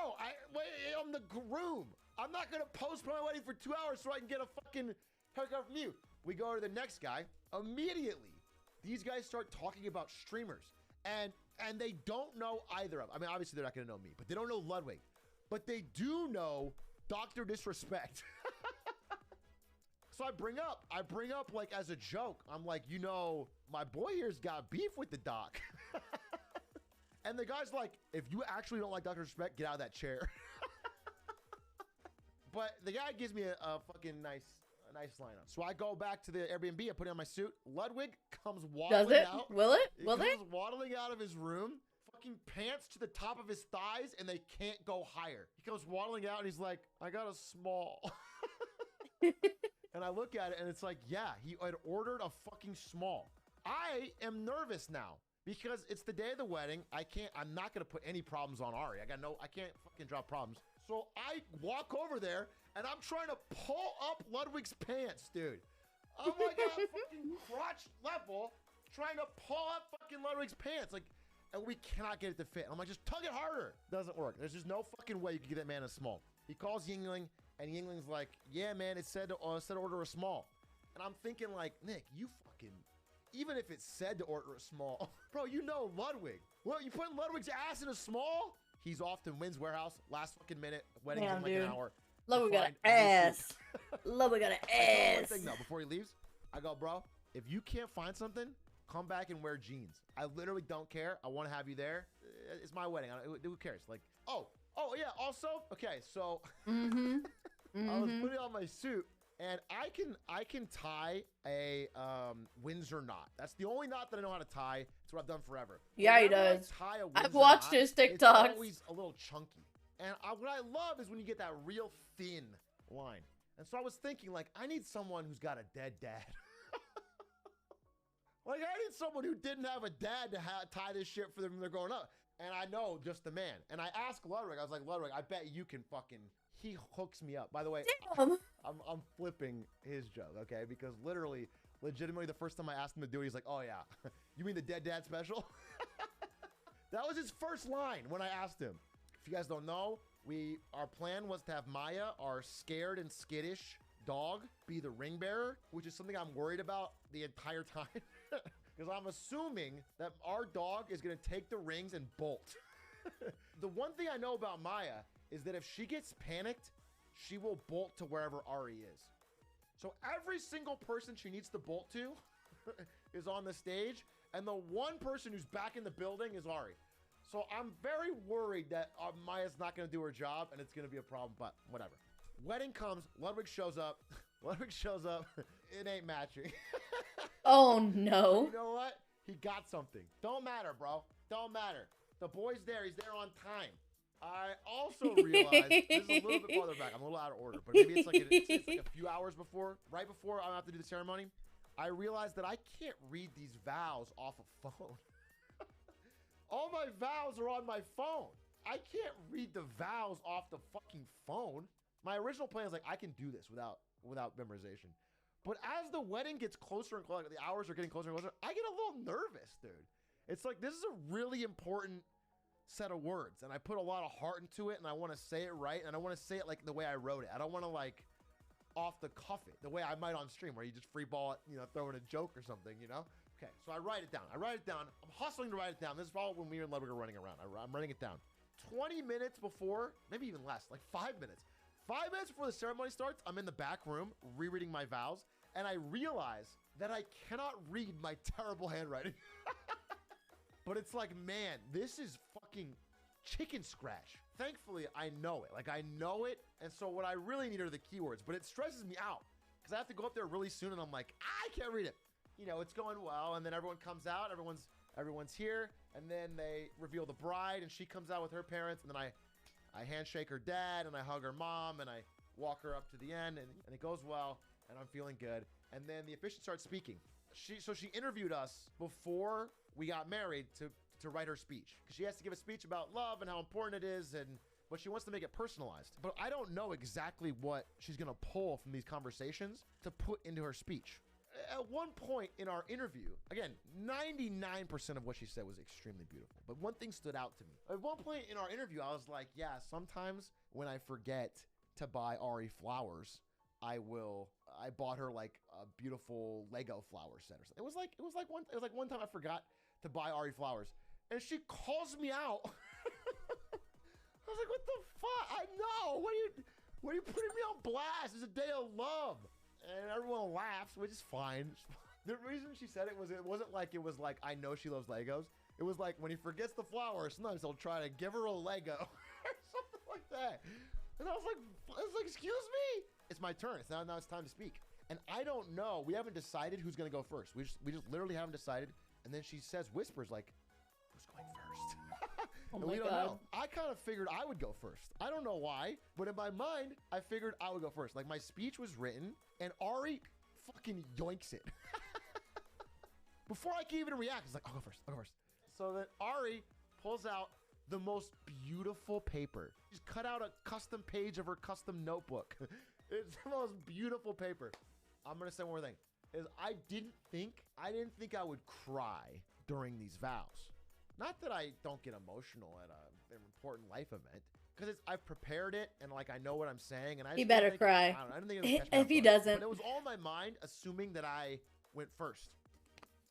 I'm the groom. I'm not going to postpone my wedding for 2 hours so I can get a fucking haircut from you. We go to the next guy. Immediately, these guys start talking about streamers. And they don't know either of them. I mean, obviously, they're not going to know me. But they don't know Ludwig. But they do know Dr. Disrespect. So I bring up like as a joke. I'm like, you know, my boy here's got beef with the doc. And the guy's like, if you actually don't like Dr. Respect, get out of that chair. But the guy gives me a fucking nice lineup. So I go back to the Airbnb, I put on my suit. Ludwig comes waddling out. Will it? Will they? He comes waddling out of his room, fucking pants to the top of his thighs, and they can't go higher. He comes waddling out, and he's like, I got a small. And I look at it, and it's like, yeah, he had ordered a fucking small. I am nervous now. Because it's the day of the wedding. I'm not going to put any problems on Ari. I can't fucking drop problems. So I walk over there and I'm trying to pull up Ludwig's pants, dude. I'm like at fucking crotch level trying to pull up fucking Ludwig's pants. Like, and we cannot get it to fit. I'm like, just tug it harder. Doesn't work. There's just no fucking way you can get that man a small. He calls Yingling, and Yingling's like, yeah, man, it said to order a small. And I'm thinking like, Nick, you fucking, even if it said to order a small, bro, you know Ludwig. Well, you putting Ludwig's ass in a small? He's off to Wynn's warehouse. Last fucking minute. Wedding's in like an hour. Ludwig got an ass. Ludwig got an ass. One thing though, before he leaves, I go, bro, if you can't find something, come back and wear jeans. I literally don't care. I want to have you there. It's my wedding. Who cares? Like, oh yeah. Also, okay, so I was putting on my suit, and I can tie a Windsor knot. That's the only knot that I know how to tie. It's what I've done forever. Yeah, he Whenever does. I tie a I've Windsor watched knot, his it's TikToks. always a little chunky. And what I love is when you get that real thin line. And so I was thinking, like, I need someone who's got a dead dad. Like, I need someone who didn't have a dad to tie this shit for them when they're growing up. And I know just the man. And I asked Ludwig, I was like, Ludwig, I bet you can fucking... He hooks me up. By the way, I'm flipping his joke, okay? Because legitimately, the first time I asked him to do it, he's like, oh, yeah. You mean the dead dad special? That was his first line when I asked him. If you guys don't know, our plan was to have Maya, our scared and skittish dog, be the ring bearer, which is something I'm worried about the entire time. Because I'm assuming that our dog is going to take the rings and bolt. The one thing I know about Maya is that if she gets panicked, she will bolt to wherever Ari is. So every single person she needs to bolt to is on the stage, and the one person who's back in the building is Ari. So I'm very worried that Maya's not going to do her job, and it's going to be a problem, but whatever. Wedding comes, Ludwig shows up. Ludwig shows up. It ain't matching. Oh, no. You know what? He got something. Don't matter, bro. Don't matter. The boy's there. He's there on time. I also realized, this is a little bit farther back. I'm a little out of order, but maybe it's like a few hours before, right before I have to do the ceremony. I realized that I can't read these vows off a phone. All my vows are on my phone. I can't read the vows off the fucking phone. My original plan is like, I can do this without memorization. But as the wedding gets closer and closer, the hours are getting closer and closer, I get a little nervous, dude. It's like, this is a really important set of words, and I put a lot of heart into it, and I want to say it right, and I want to say it like the way I wrote it. I don't want to like off the cuff it the way I might on stream, where you just free ball it, throw in a joke or something, Okay, so I write it down. I'm hustling to write it down. This is all when me and Ludwig are running around. I'm writing it down. 20 minutes before, maybe even less, like 5 minutes. 5 minutes before the ceremony starts, I'm in the back room rereading my vows, and I realize that I cannot read my terrible handwriting. But it's like, man, this is fucking chicken scratch. Thankfully, I know it. Like, I know it, and so what I really need are the keywords, but it stresses me out, because I have to go up there really soon, and I'm like, I can't read it. It's going well, and then everyone comes out, everyone's here, and then they reveal the bride, and she comes out with her parents, and then I handshake her dad, and I hug her mom, and I walk her up to the end, and it goes well, and I'm feeling good. And then the officiant starts speaking. So she interviewed us before we got married to write her speech, because she has to give a speech about love and how important it is, but she wants to make it personalized. But I don't know exactly what she's gonna pull from these conversations to put into her speech. At one point in our interview, again, 99% of what she said was extremely beautiful, but one thing stood out to me. At one point in our interview, I was like, yeah, sometimes when I forget to buy Ari flowers, I bought her like a beautiful Lego flower set or something. It was like one time I forgot to buy Ari flowers, and she calls me out. I was like, what the fuck? I know. What are you putting me on blast? It's a day of love. And everyone laughs, which is fine. The reason she said it wasn't like I know she loves Legos. It was like, when he forgets the flowers, sometimes he'll try to give her a Lego or something like that. And I was like, excuse me? It's my turn. Now it's time to speak. And I don't know. We haven't decided who's going to go first. We just literally haven't decided. And then she whispers like, who's going first? Oh and my we don't God. know. I kind of figured I would go first. I don't know why, but in my mind, I figured I would go first. Like, my speech was written, and Ari fucking yoinks it. Before I can even react, it's like, I'll go first. So then Ari pulls out the most beautiful paper. She's cut out a custom page of her custom notebook. It's the most beautiful paper. I'm going to say one more thing. is I didn't think I would cry during these vows. Not that I don't get emotional at an important life event, because I've prepared it and like I know what I'm saying, and I He just better didn't think, cry. I don't know, I didn't think it would catch me If off he guard. doesn't. But it was all in my mind, assuming that I went first.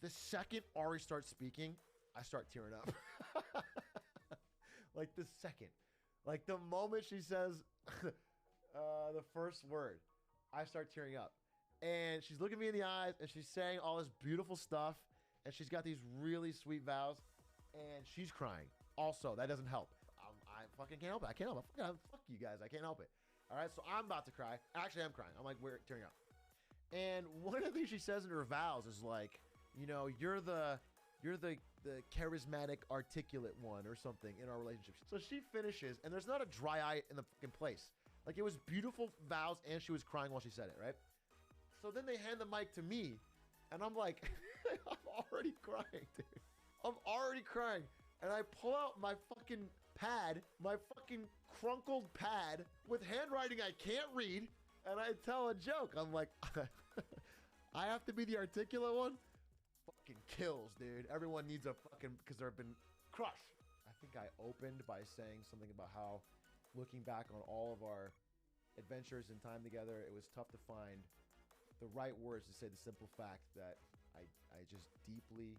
The second Ari starts speaking, I start tearing up. Like the second, like the moment she says the first word, I start tearing up. And she's looking me in the eyes and she's saying all this beautiful stuff. And she's got these really sweet vows. And she's crying. Also, that doesn't help. I fucking can't help it. I can't help it. Fuck you guys. I can't help it. All right, so I'm about to cry. Actually, I'm crying. I'm like, we're tearing up. And one of the things she says in her vows is like, you know, you're the charismatic, articulate one or something in our relationship. So she finishes, and there's not a dry eye in the fucking place. Like, it was beautiful vows, and she was crying while she said it, right? So then they hand the mic to me, and I'm like, I'm already crying, dude. I'm already crying. And I pull out my fucking pad, my fucking crunkled pad with handwriting I can't read, and I tell a joke. I'm like, I have to be the articulate one? Fucking kills, dude. Everyone needs a fucking, because they've been crushed. I think I opened by saying something about how, looking back on all of our adventures and time together, it was tough to find the right words to say the simple fact that I just deeply,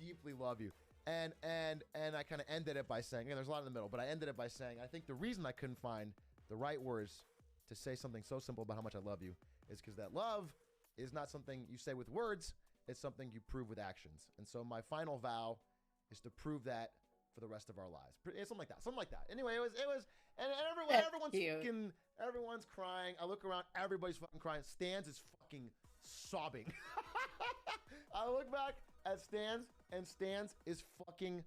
deeply love you. And I kind of ended it by saying, there's a lot in the middle, but I ended it by saying, I think the reason I couldn't find the right words to say something so simple about how much I love you is because that love is not something you say with words, it's something you prove with actions. And so my final vow is to prove that for the rest of our lives. Something like that. Anyway, it was, and everyone's crying. I look around, everybody's fucking crying. Stans is fucking sobbing. I look back at Stans, and Stans is fucking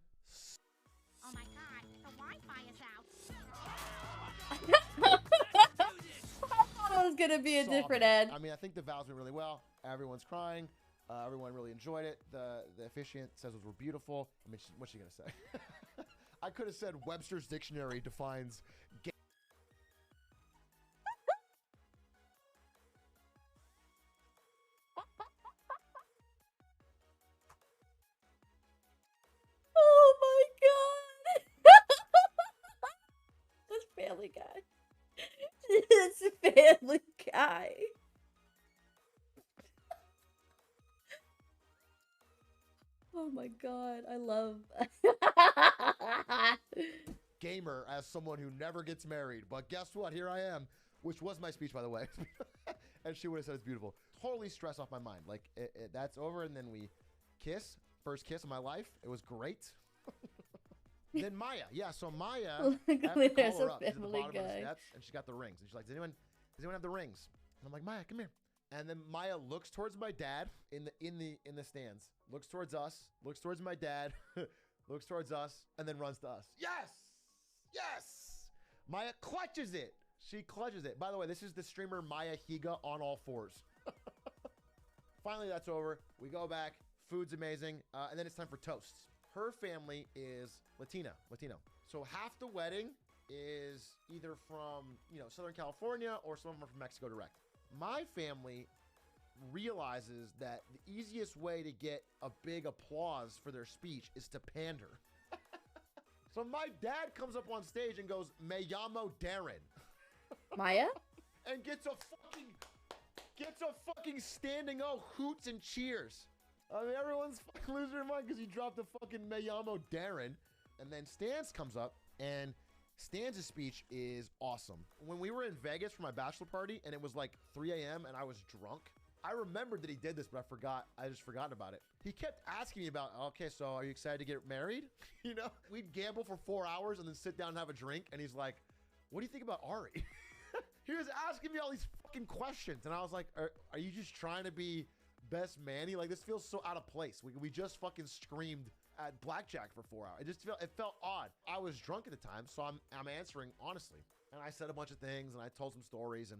Oh my god, the Wi-Fi is out. I thought it was gonna be a different sobbing. Ed. I mean, I think the vows went really well. Everyone's crying. Everyone really enjoyed it. The officiant says those were beautiful. I mean, what's she gonna say? I could have said Webster's dictionary defines gay. Oh my god! This Family Guy. This Family Guy. Oh my god, I love. Gamer as someone who never gets married, but guess what? Here I am, which was my speech, by the way. And she would have said it's beautiful. Totally stress off my mind. Like that's over, and then we kiss. First kiss of my life. It was great. Then Maya, yeah. So Maya, I have to There's call her a up. She's at the Family bottom of the Guy. steps, and she's got the rings. And she's like, does anyone have the rings? And I'm like, Maya, come here. And then Maya looks towards my dad in the stands. Looks towards us. Looks towards my dad. Looks towards us, and then runs to us. Yes, yes. Maya clutches it. She clutches it. By the way, this is the streamer Maya Higa on all fours. Finally, that's over. We go back. Food's amazing, and then it's time for toasts. Her family is Latino. So half the wedding is either from Southern California or some of them are from Mexico direct. My family realizes that the easiest way to get a big applause for their speech is to pander. So my dad comes up on stage and goes, "Me llamo Darren," Maya? and gets a fucking standing O, hoots and cheers. I mean, everyone's fucking losing their mind because he dropped the fucking Me llamo Darren. And then Stans comes up, and Stans' speech is awesome. When we were in Vegas for my bachelor party, and it was like 3 a.m. and I was drunk, I remembered that he did this, but I just forgotten about it. He kept asking me about, okay, so are you excited to get married? We'd gamble for 4 hours and then sit down and have a drink, and he's like, what do you think about Ari? He was asking me all these fucking questions, and I was like, are you just trying to be best manny? Like, this feels so out of place. We just fucking screamed at blackjack for 4 hours. It felt odd. I was drunk at the time, so I'm answering honestly. And I said a bunch of things, and I told some stories,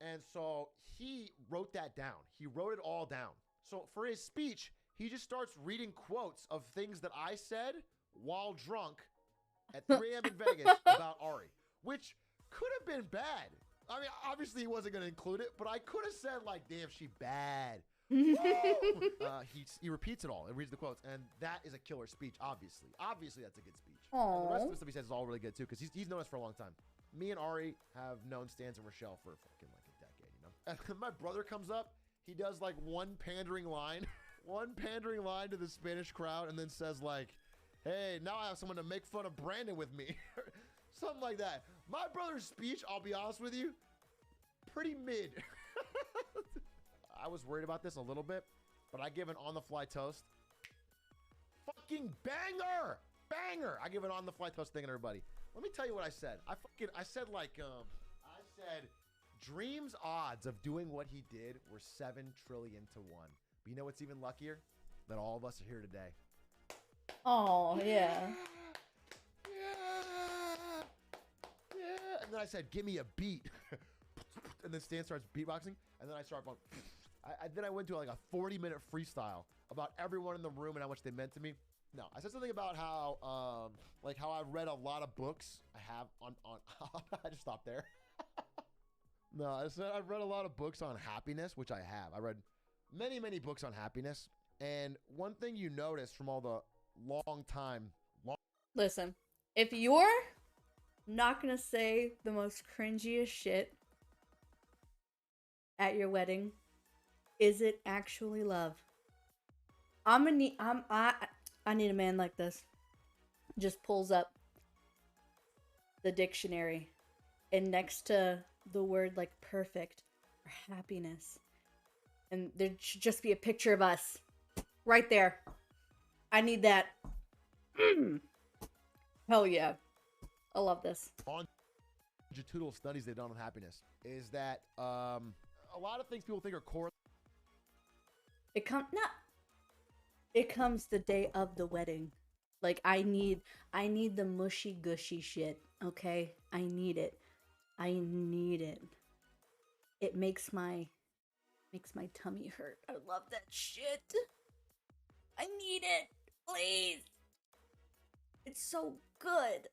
and so he wrote that down. He wrote it all down. So for his speech, he just starts reading quotes of things that I said while drunk at 3 a.m. in Vegas about Ari, which could have been bad. I mean, obviously he wasn't gonna include it, but I could have said like, "Damn, she bad." He repeats it all and reads the quotes, and that is a killer speech. Obviously, that's a good speech. And the rest of the stuff he says is all really good too, because he's known us for a long time. Me and Ari have known Stans and Rochelle for fucking like a decade, you know. And my brother comes up, he does like one pandering line to the Spanish crowd, and then says like, "Hey, now I have someone to make fun of Brandon with me," something like that. My brother's speech, I'll be honest with you, pretty mid. I was worried about this a little bit, but I give an on-the-fly toast. Fucking banger! Banger! I give an on-the-fly toast thing to everybody. Let me tell you what I said. I said Dream's odds of doing what he did were 7 trillion to 1. But you know what's even luckier? That all of us are here today. Oh, yeah. And then I said, "Give me a beat." And then Stan starts beatboxing, and then I start going. Then I went to like a 40-minute freestyle about everyone in the room and how much they meant to me. No, I said something about how, how I've read a lot of books. I have on I just stopped there. No, I said I've read a lot of books on happiness, which I have. I read many, many books on happiness. And one thing you notice from all the Listen, if you're not gonna say the most cringiest shit at your wedding, is it actually love? I need a man like this. Just pulls up the dictionary, and next to the word like perfect or happiness, and there should just be a picture of us right there. I need that. Hell yeah. I love this. Longitudinal studies they've done on happiness is that a lot of things people think are core. It comes the day of the wedding. Like I need the mushy gushy shit, okay? I need it. It makes my tummy hurt. I love that shit. I need it. Please. It's so good.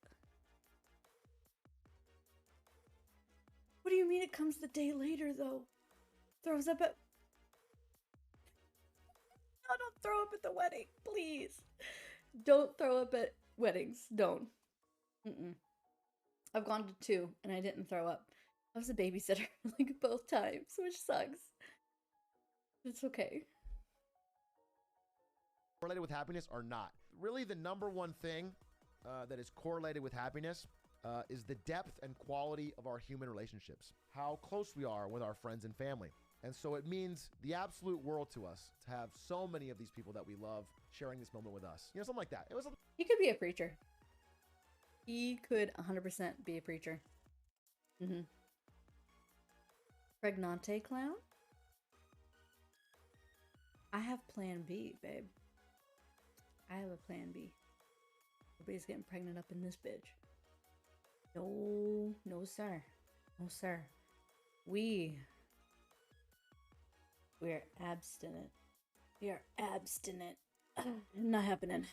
What do you mean it comes the day later though? Throws up at No, don't throw up at the wedding, please. Don't throw up at weddings. Don't. I've gone to 2 and I didn't throw up. I was a babysitter like both times, which sucks. It's okay. Correlated with happiness or not. Really, the number one thing that is correlated with happiness is the depth and quality of our human relationships. How close we are with our friends and family. And so it means the absolute world to us to have so many of these people that we love sharing this moment with us. You know, something like that. He could be a preacher. He could 100% be a preacher. Pregnante clown? I have plan B, babe. I have a plan B. Nobody's getting pregnant up in this bitch. No, sir. No, sir. We're abstinent. We are abstinent. Not happening.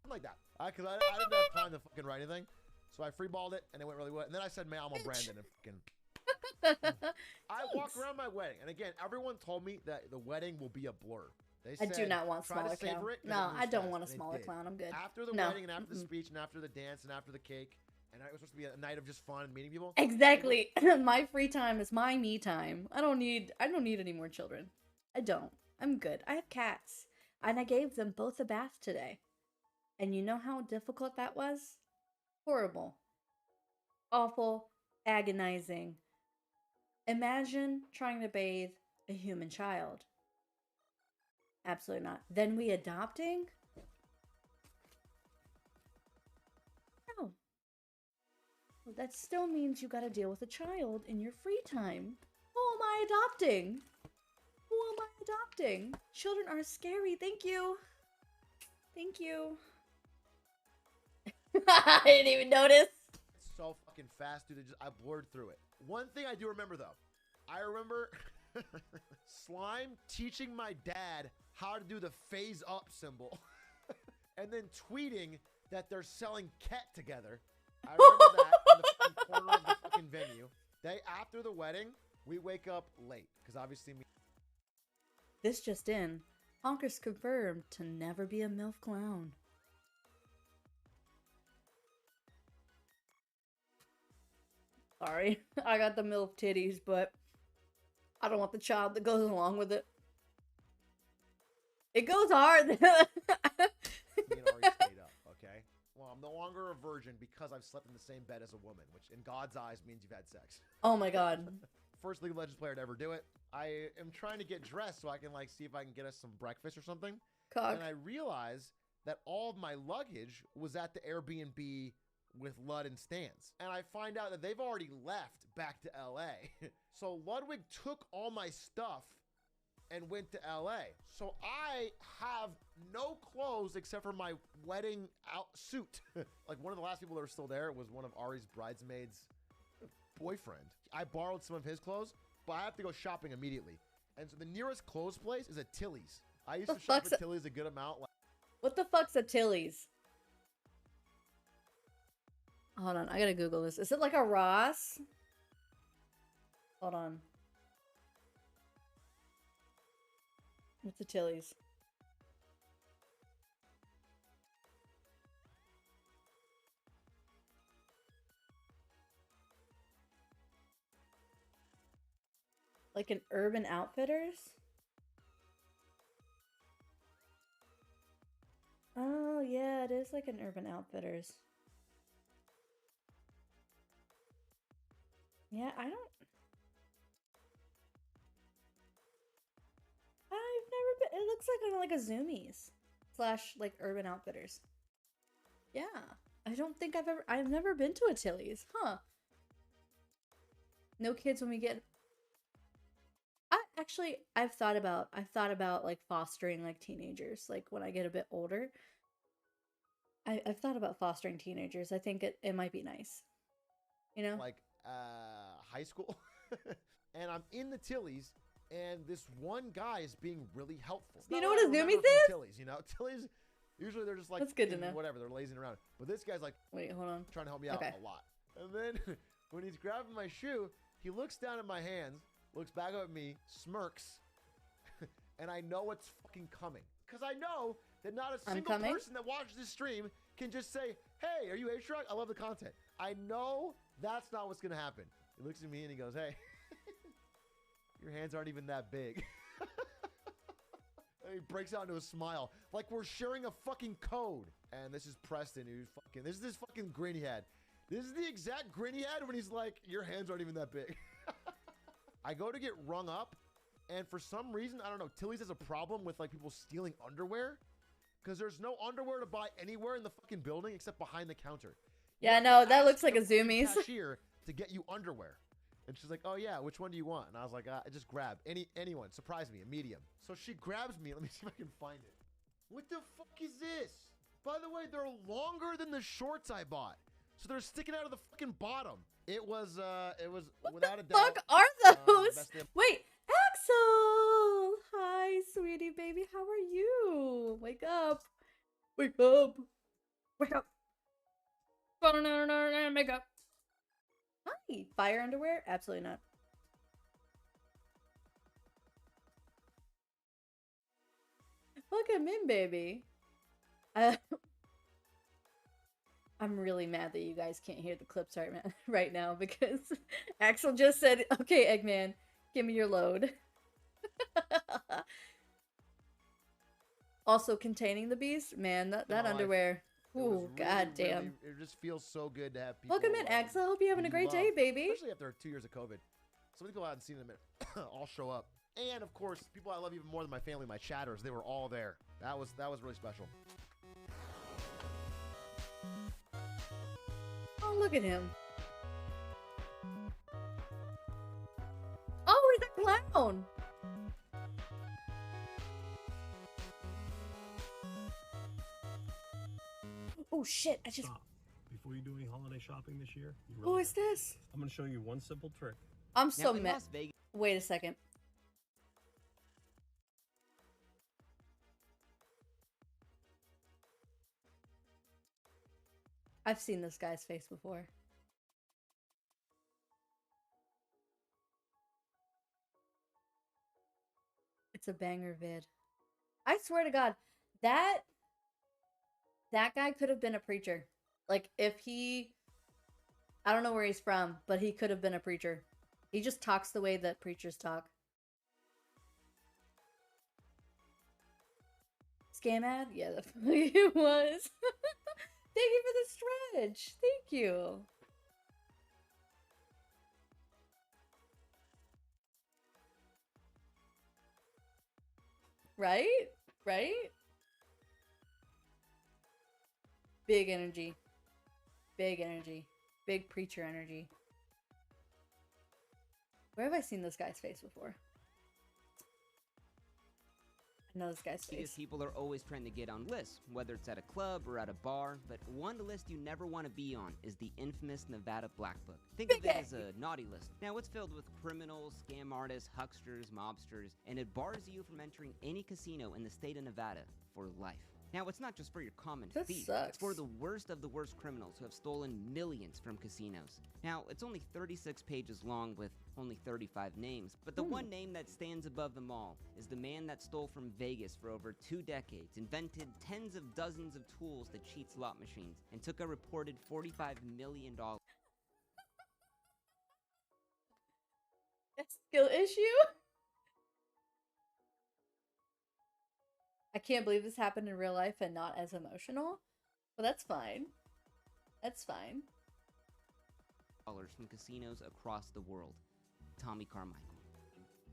Like that. Because I didn't have time to fucking write anything. So I freeballed it and it went really well. And then I said, "Man, I'm on Brandon." And fucking. I walked around my wedding. And again, everyone told me that the wedding will be a blur. They said, I do not want smaller clown. No, I don't want a smaller clown. I'm good. After the wedding and after the speech and after the dance and after the cake. And it was supposed to be a night of just fun and meeting people. Exactly. My free time is my me time. I don't need any more children. I don't. I'm good. I have cats. And I gave them both a bath today. And you know how difficult that was? Horrible. Awful. Agonizing. Imagine trying to bathe a human child. Absolutely not. Then we adopting? No. Well, that still means you gotta deal with a child in your free time. Who am I adopting? Children are scary. Thank you. I didn't even notice. It's so fucking fast, dude. I blurred through it. One thing I do remember, though. I remember Slime teaching my dad how to do the phase up symbol. And then tweeting that they're selling Ket together. I remember that in the fucking corner of the fucking venue. Day after the wedding, we wake up late because obviously me. This just in. Honk is confirmed to never be a MILF clown. Sorry, I got the MILF titties, but I don't want the child that goes along with it. It goes hard. Me and Ari stayed up, okay? Well, I'm no longer a virgin because I've slept in the same bed as a woman, which in God's eyes means you've had sex. Oh my god. First League of Legends player to ever do it. I am trying to get dressed so I can like see if I can get us some breakfast or something. Cock. And I realized that all of my luggage was at the Airbnb with Lud and Stans. And I find out that they've already left back to LA. So Ludwig took all my stuff and went to LA. So I have no clothes except for my wedding out suit. Like one of the last people that were still there was one of Ari's bridesmaids' boyfriend. I borrowed some of his clothes, but I have to go shopping immediately. And so the nearest clothes place is at Tilly's. I used to shop at Tilly's a good amount. What the fuck's a Tilly's? Hold on, I gotta Google this. Is it like a Ross? Hold on. What's a Tilly's? Like an Urban Outfitters? Oh, yeah, it is like an Urban Outfitters. Yeah, I've never been. It looks like kind of like a Zoomies / like Urban Outfitters. Yeah, I don't think I've never been to a Tilly's, huh? No kids when we get. I've thought about like fostering like teenagers, like when I get a bit older. I've thought about fostering teenagers. I think it might be nice, you know, like high school. And I'm in the Tilly's, and this one guy is being really helpful. You know what a Zoomies is? Tilly's, you know, Tilly's. Usually they're just like, that's good to know. Whatever, they're lazing around. But this guy's like, wait, hold on, trying to help me out a lot. And then when he's grabbing my shoe, he looks down at my hands, looks back up at me, smirks, and I know what's fucking coming. Because I know that not a single person that watches this stream can just say, hey, are you A-Shrug? I love the content. I know that's not what's going to happen. He looks at me and he goes, hey, your hands aren't even that big. And he breaks out into a smile. Like we're sharing a fucking code. And this is Preston, who's fucking, this is this fucking grin he had. This is the exact grin he had when he's like, your hands aren't even that big. I go to get rung up, and for some reason, I don't know, Tilly's has a problem with like people stealing underwear. Because there's no underwear to buy anywhere in the fucking building except behind the counter. Yeah, no, that looks like a Zoomies. Cashier to get you underwear. And she's like, oh yeah, which one do you want? And I was like, just grab anyone. Surprise me, a medium. So she grabs me. Let me see if I can find it. What the fuck is this? By the way, they're longer than the shorts I bought. So they're sticking out of the fucking bottom. It was what without the a doubt. fuck are those? Wait, Axel! Hi, sweetie baby. How are you? Wake up. Wake up. Wake up. Makeup. Hi. Fire underwear? Absolutely not. Welcome in, baby. I'm really mad that you guys can't hear the clips right now because Axel just said, okay, Eggman, give me your load. Also containing the beast, man, that underwear. Ooh, goddamn. It just feels so good to have people. Welcome in, Axel. Hope you're having a great day, baby. Especially after 2 years of COVID. Some people I haven't seen in a minute all show up. And of course, people I love even more than my family, my chatters, they were all there. That was really special. Oh, look at him. Oh, he's a clown. Oh shit, I just... Stop. Before you do any holiday shopping this year, Who is this? I'm going to show you one simple trick. I'm so mad. Wait a second. I've seen this guy's face before. It's a banger vid. I swear to God, that guy could have been a preacher. Like, if he... I don't know where he's from, but he could have been a preacher. He just talks the way that preachers talk. Scam ad? Yeah, definitely it was. Thank you for the stretch. Thank you. Right? Right? Big energy. Big energy. Big preacher energy. Where have I seen this guy's face before? I know this guy's face. People are always trying to get on lists, whether it's at a club or at a bar, but one list you never want to be on is the infamous Nevada Black Book. Think of it as a naughty list. Now, it's filled with criminals, scam artists, hucksters, mobsters, and it bars you from entering any casino in the state of Nevada for life. Now, it's not just for your common thief. It's for the worst of the worst criminals who have stolen millions from casinos. Now, it's only 36 pages long with only 35 names, but the one name that stands above them all is the man that stole from Vegas for over 2 decades, invented tens of dozens of tools to cheat slot machines, and took a reported $45 million. A skill issue? I can't believe this happened in real life and not as emotional. But that's fine. That's fine. From casinos across the world. Tommy Carmichael.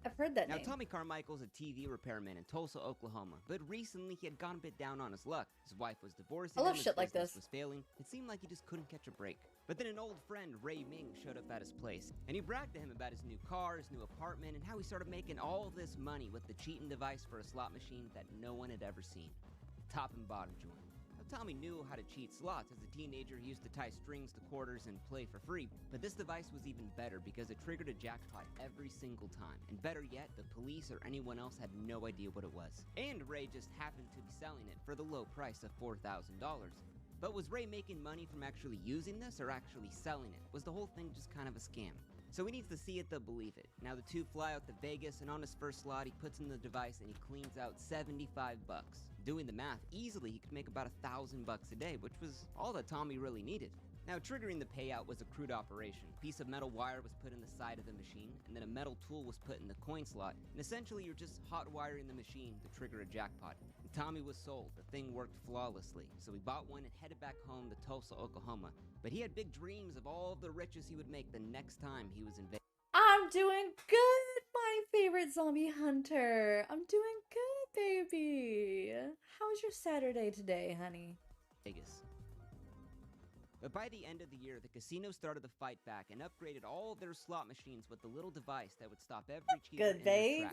I've heard that name. Now, Tommy Carmichael's a TV repairman in Tulsa, Oklahoma, but recently he had gone a bit down on his luck. His wife was divorcing him, his business was failing. It seemed like he just couldn't catch a break. But then an old friend, Ray Ming, showed up at his place, and he bragged to him about his new car, his new apartment, and how he started making all this money with the cheating device for a slot machine that no one had ever seen. Top and bottom joint. Tommy knew how to cheat slots. As a teenager, he used to tie strings to quarters and play for free. But this device was even better because it triggered a jackpot every single time. And better yet, the police or anyone else had no idea what it was. And Ray just happened to be selling it for the low price of $4,000. But was Ray making money from actually using this or actually selling it? Was the whole thing just kind of a scam? So he needs to see it to believe it. Now the two fly out to Vegas, and on his first slot, he puts in the device and he cleans out $75. Doing the math, easily he could make about $1,000 a day, which was all that Tommy really needed. Now, triggering the payout was a crude operation. A piece of metal wire was put in the side of the machine, and then a metal tool was put in the coin slot, and essentially you're just hot wiring the machine to trigger a jackpot. And Tommy was sold. The thing worked flawlessly, so he bought one and headed back home to Tulsa, Oklahoma. But he had big dreams of all of the riches he would make the next time he was in Vegas. I'm doing good, my favorite zombie hunter. I'm doing good, baby. How was your Saturday today, honey? Vegas. But by the end of the year, the casino started to fight back and upgraded all of their slot machines with the little device that would stop every cheater good, in their baby. track.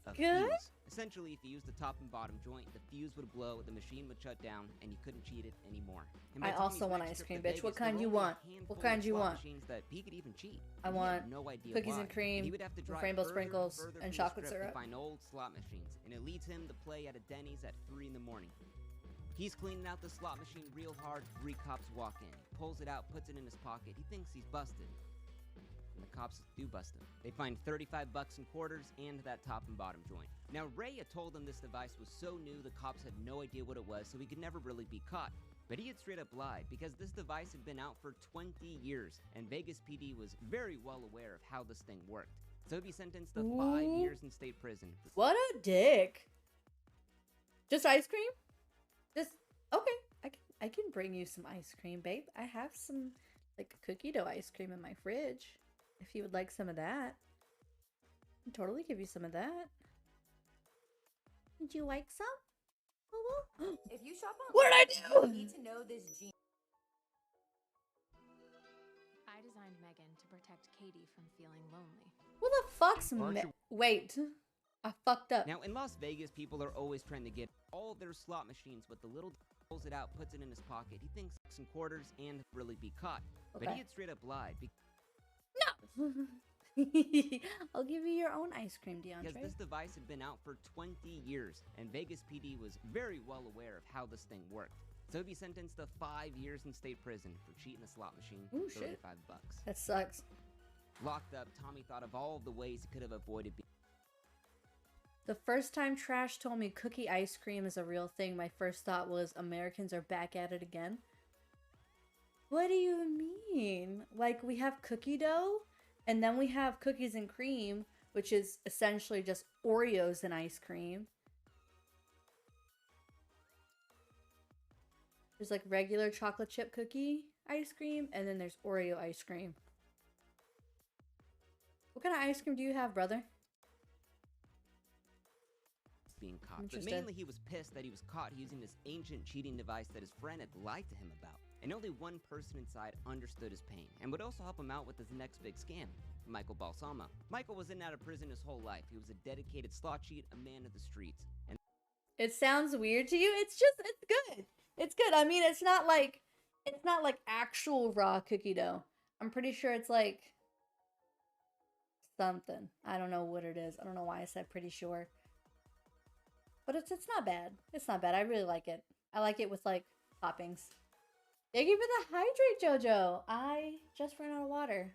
That's A good. fuse. Essentially, if you used the top and bottom joint, the fuse would blow, the machine would shut down, and you couldn't cheat it anymore. And by I Tommy's also want next ice trip cream, to bitch. Vegas, What there kind were you only a want? handful What kind of you slot want? machines that he could even cheat. I He want had no idea cookies why. and cream He would have to with drive rainbow further sprinkles further and from the chocolate strip syrup. to find old slot machines, and it leads him to play at a Denny's at 3 in the morning. He's cleaning out the slot machine real hard. 3 cops walk in. He pulls it out, puts it in his pocket. He thinks he's busted. And the cops do bust him. They find $35 in quarters and that top and bottom joint. Now, Ray had told them this device was so new the cops had no idea what it was, so he could never really be caught. But he had straight up lied because this device had been out for 20 years, and Vegas PD was very well aware of how this thing worked. So he'd be sentenced to 5 years in state prison. What a dick. Just ice cream? Just, okay. I can bring you some ice cream, babe. I have some, like, cookie dough ice cream in my fridge. If you would like some of that. I'll totally give you some of that. Would you like some? If you shop online, What did I do? you need to know this gene. I designed Megan to protect Katie from feeling lonely. What the fuck's Wait. I fucked up. Now, in Las Vegas, people are always trying to get all their slot machines with the little pulls it out, puts it in his pocket. He thinks some quarters and really be caught. But Okay. he had straight up lied. No! I'll give you your own ice cream, DeAndre. Because this device had been out for 20 years, and Vegas PD was very well aware of how this thing worked. So he'd be sentenced to 5 years in state prison for cheating a slot machine for Ooh, shit. $35. That sucks. Locked up, Tommy thought of all of the ways he could have avoided The first time Trash told me cookie ice cream is a real thing, my first thought was Americans are back at it again. What do you mean? Like, we have cookie dough, and then we have cookies and cream, which is essentially just Oreos and ice cream. There's like regular chocolate chip cookie ice cream, and then there's Oreo ice cream. What kind of ice cream do you have, brother? Being caught, but mainly he was pissed that he was caught using this ancient cheating device that his friend had lied to him about. And only one person inside understood his pain and would also help him out with his next big scam, Michael Balsamo. Michael was in and out of prison his whole life. He was a dedicated slot cheat, a man of the streets. And it sounds weird to you? It's good. It's good. I mean, it's not like actual raw cookie dough. I'm pretty sure it's like something. I don't know what it is. I don't know why I said pretty sure. But it's not bad. It's not bad. I really like it. I like it with like toppings. Thank you for the hydrate, Jojo. I just ran out of water.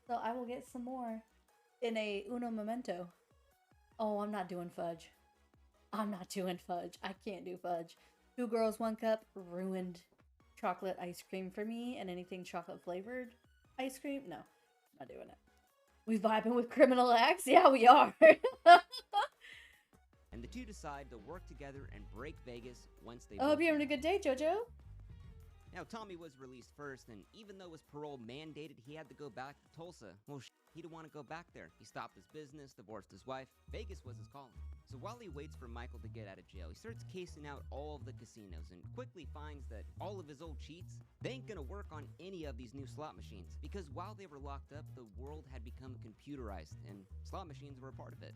So I will get some more in a uno momento. Oh, I'm not doing fudge. I'm not doing fudge. I can't do fudge. 2 girls, 1 cup ruined chocolate ice cream for me, and anything chocolate flavored ice cream. No, not doing it. We vibing with criminal acts? Yeah, we are. And the two decide to work together and break Vegas once they. I hope you're having a good day, Jojo. Now, Tommy was released first, and even though his parole mandated he had to go back to Tulsa, well, he didn't want to go back there. He stopped his business, divorced his wife. Vegas was his calling. So while he waits for Michael to get out of jail, he starts casing out all of the casinos and quickly finds that all of his old cheats, they ain't gonna work on any of these new slot machines, because while they were locked up, the world had become computerized, and slot machines were a part of it.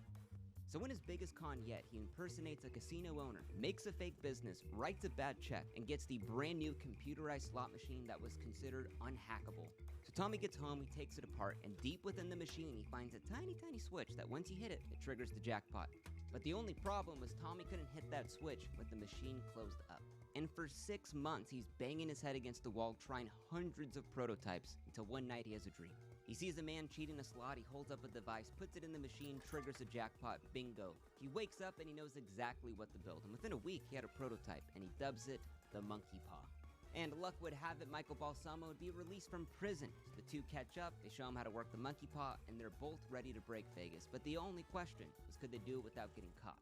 So in his biggest con yet, he impersonates a casino owner, makes a fake business, writes a bad check, and gets the brand new computerized slot machine that was considered unhackable. So Tommy gets home, he takes it apart, and deep within the machine, he finds a tiny switch that once he hit it, it triggers the jackpot. But the only problem was Tommy couldn't hit that switch with the machine closed up. And for 6 months, he's banging his head against the wall, trying hundreds of prototypes, until one night he has a dream. He sees a man cheating a slot, he holds up a device, puts it in the machine, triggers a jackpot, bingo. He wakes up and he knows exactly what to build, and within a week he had a prototype, and he dubs it the Monkey Paw. And luck would have it, Michael Balsamo would be released from prison. The two catch up, they show him how to work the Monkey Paw, and they're both ready to break Vegas. But the only question was, could they do it without getting caught?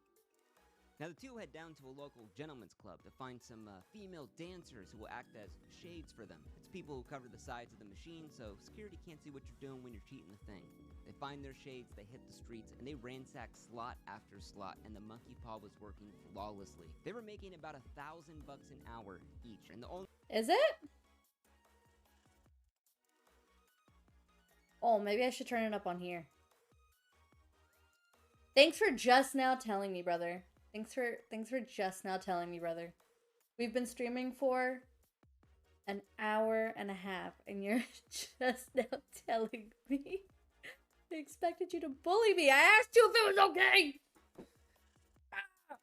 Now the two head down to a local gentleman's club to find some female dancers who will act as shades for them. It's people who cover the sides of the machine, so security can't see what you're doing when you're cheating the thing. They find their shades, they hit the streets, and they ransack slot after slot, and the Monkey Paw was working flawlessly. They were making about $1,000 an hour each, and the only— Is it? Oh, maybe I should turn it up on here. Thanks for just now telling me, brother. Thanks for just now telling me, brother. We've been streaming for an hour and a half, and you're just now telling me. I expected you to bully me. I asked you if it was okay. The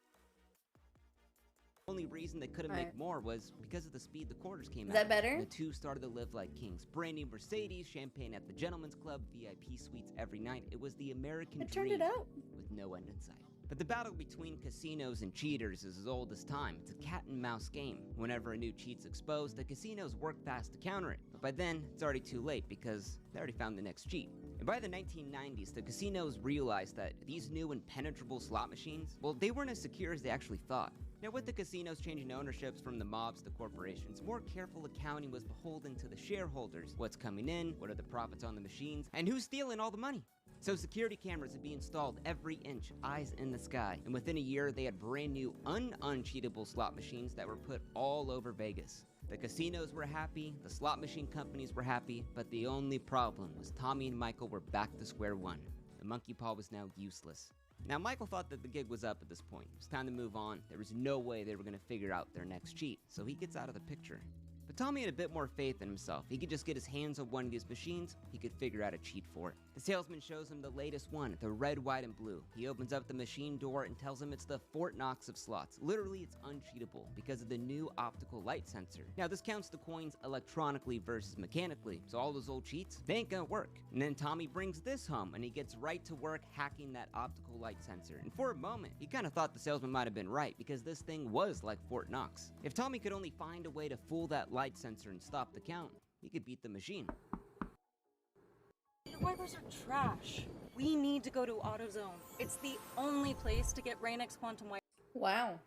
only reason they couldn't make more was because of the speed the quarters came out. Is that better? And the two started to live like kings. Brand new Mercedes, champagne at the gentleman's club, VIP suites every night. It was the American dream. Turned it out with no end in sight. But the battle between casinos and cheaters is as old as time. It's a cat and mouse game. Whenever a new cheat's exposed, the casinos work fast to counter it. But by then, it's already too late because they already found the next cheat. And by the 1990s, the casinos realized that these new impenetrable slot machines, well, they weren't as secure as they actually thought. Now, with the casinos changing ownerships from the mobs to corporations, more careful accounting was beholden to the shareholders. What's coming in, what are the profits on the machines, and who's stealing all the money? So security cameras would be installed every inch, eyes in the sky, and within a year they had brand new uncheatable slot machines that were put all over Vegas. The casinos were happy, the slot machine companies were happy, but the only problem was Tommy and Michael were back to square one. The Monkey Paw was now useless. Now Michael thought that the gig was up at this point. It was time to move on. There was no way they were going to figure out their next cheat, so he gets out of the picture. But If Tommy had a bit more faith in himself, he could just get his hands on one of these machines, he could figure out a cheat for it. The salesman shows him the latest one, the red, white, and blue. He opens up the machine door and tells him it's the Fort Knox of slots. Literally, it's uncheatable because of the new optical light sensor. Now, this counts the coins electronically versus mechanically, so all those old cheats, they ain't gonna work. And then Tommy brings this home, and he gets right to work hacking that optical light sensor. And for a moment, he kind of thought the salesman might have been right, because this thing was like Fort Knox. If Tommy could only find a way to fool that light sensor and stop the count, he could beat the machine. Your wipers are trash. We need to go to AutoZone. It's the only place to get Rain-X Quantum wipers. Wow.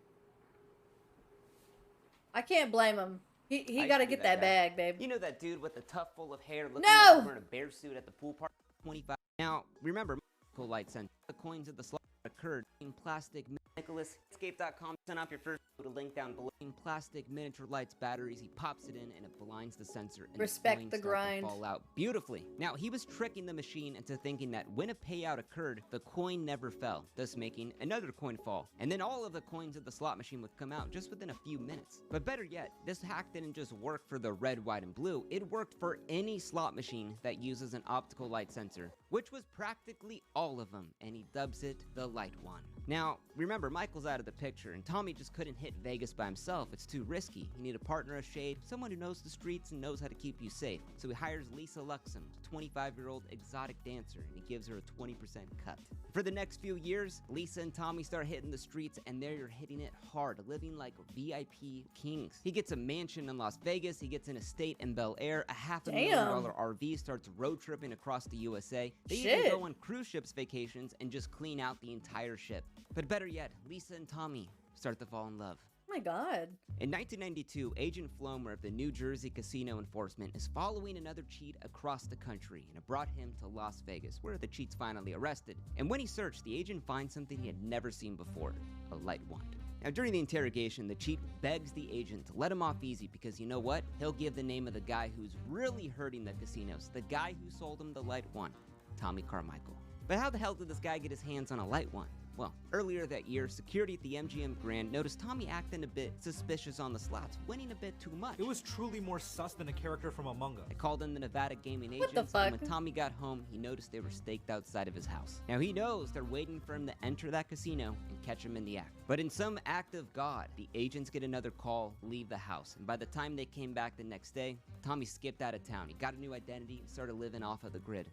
I can't blame him. He gotta get that bag, babe. You know that dude with the tuft full of hair looking No! like he's wearing a bear suit at the pool party? 25. Now, remember, light sensor. The coins of the slot occurred in plastic. Nicholas, escape.com, send off your first a link down below. In plastic miniature lights batteries, he pops it in and it blinds the sensor and Respect the the coins start to grind. fall out beautifully. Now, he was tricking the machine into thinking that when a payout occurred, the coin never fell, thus making another coin fall. And then all of the coins of the slot machine would come out just within a few minutes. But better yet, this hack didn't just work for the red, white, and blue, it worked for any slot machine that uses an optical light sensor, which was practically all of them, and he dubs it the Light One. Now, remember, Michael's out of the picture, and Tommy just couldn't hit Vegas by himself. It's too risky. You need a partner of shade, someone who knows the streets and knows how to keep you safe. So he hires Lisa Luxem, a 25-year-old exotic dancer, and he gives her a 20% cut. For the next few years, Lisa and Tommy start hitting the streets, and they're hitting it hard, living like VIP kings. He gets a mansion in Las Vegas, he gets an estate in Bel Air, a $500,000 RV, starts road tripping across the USA. They even go on cruise ships vacations and just clean out the entire ship. But better yet, Lisa and Tommy start to fall in love. Oh my god. In 1992, Agent Flomer of the New Jersey Casino Enforcement is following another cheat across the country, and it brought him to Las Vegas, where the cheat's finally arrested. And when he searched, the agent finds something he had never seen before, a light wand. Now, during the interrogation, the cheat begs the agent to let him off easy because you know what? He'll give the name of the guy who's really hurting the casinos, the guy who sold him the light wand, Tommy Carmichael. But how the hell did this guy get his hands on a light wand? Well, earlier that year, security at the MGM Grand noticed Tommy acting a bit suspicious on the slots, winning a bit too much. It was truly more sus than a character from Among Us. They called in the Nevada gaming What agents, the fuck? and when Tommy got home, he noticed they were staked outside of his house. Now, he knows they're waiting for him to enter that casino and catch him in the act. But in some act of God, the agents get another call, leave the house, and by the time they came back the next day, Tommy skipped out of town. He got a new identity and started living off of the grid.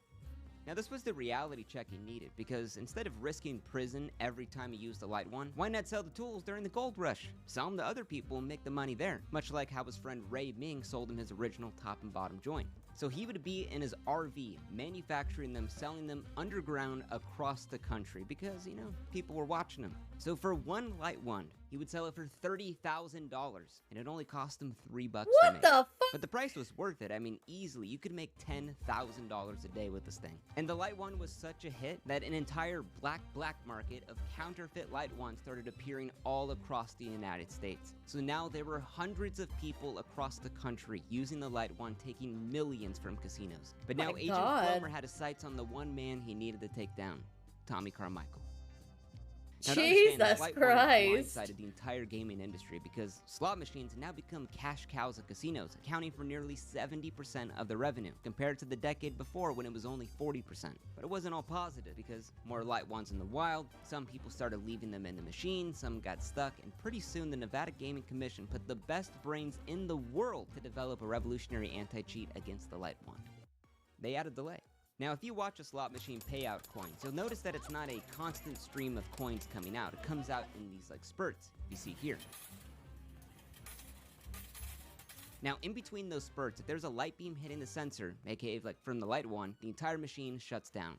Now, this was the reality check he needed, because instead of risking prison every time he used the light one, why not sell the tools during the gold rush? Sell them to other people and make the money there, much like how his friend Ray Ming sold him his original top and bottom joint. So he would be in his RV, manufacturing them, selling them underground across the country, because, you know, people were watching him. So for one light wand, he would sell it for $30,000, and it only cost him $3 to make. What the fuck? But the price was worth it. I mean, easily, you could make $10,000 a day with this thing. And the light wand was such a hit that an entire black market of counterfeit light wands started appearing all across the United States. So now there were hundreds of people across the country using the light wand, taking millions from casinos. But now Agent Flomer had his sights on the one man he needed to take down, Tommy Carmichael. Now, Jesus Christ. blindsided the entire gaming industry because slot machines have now become cash cows at casinos, accounting for nearly 70% of the revenue, compared to the decade before when it was only 40%. But it wasn't all positive because more light wands in the wild, some people started leaving them in the machine, some got stuck, and pretty soon the Nevada Gaming Commission put the best brains in the world to develop a revolutionary anti-cheat against the light wand. They added delay. Now, if you watch a slot machine payout coins, you'll notice that it's not a constant stream of coins coming out. It comes out in these like spurts, you see here. Now, in between those spurts, if there's a light beam hitting the sensor, aka like from the light wand, the entire machine shuts down.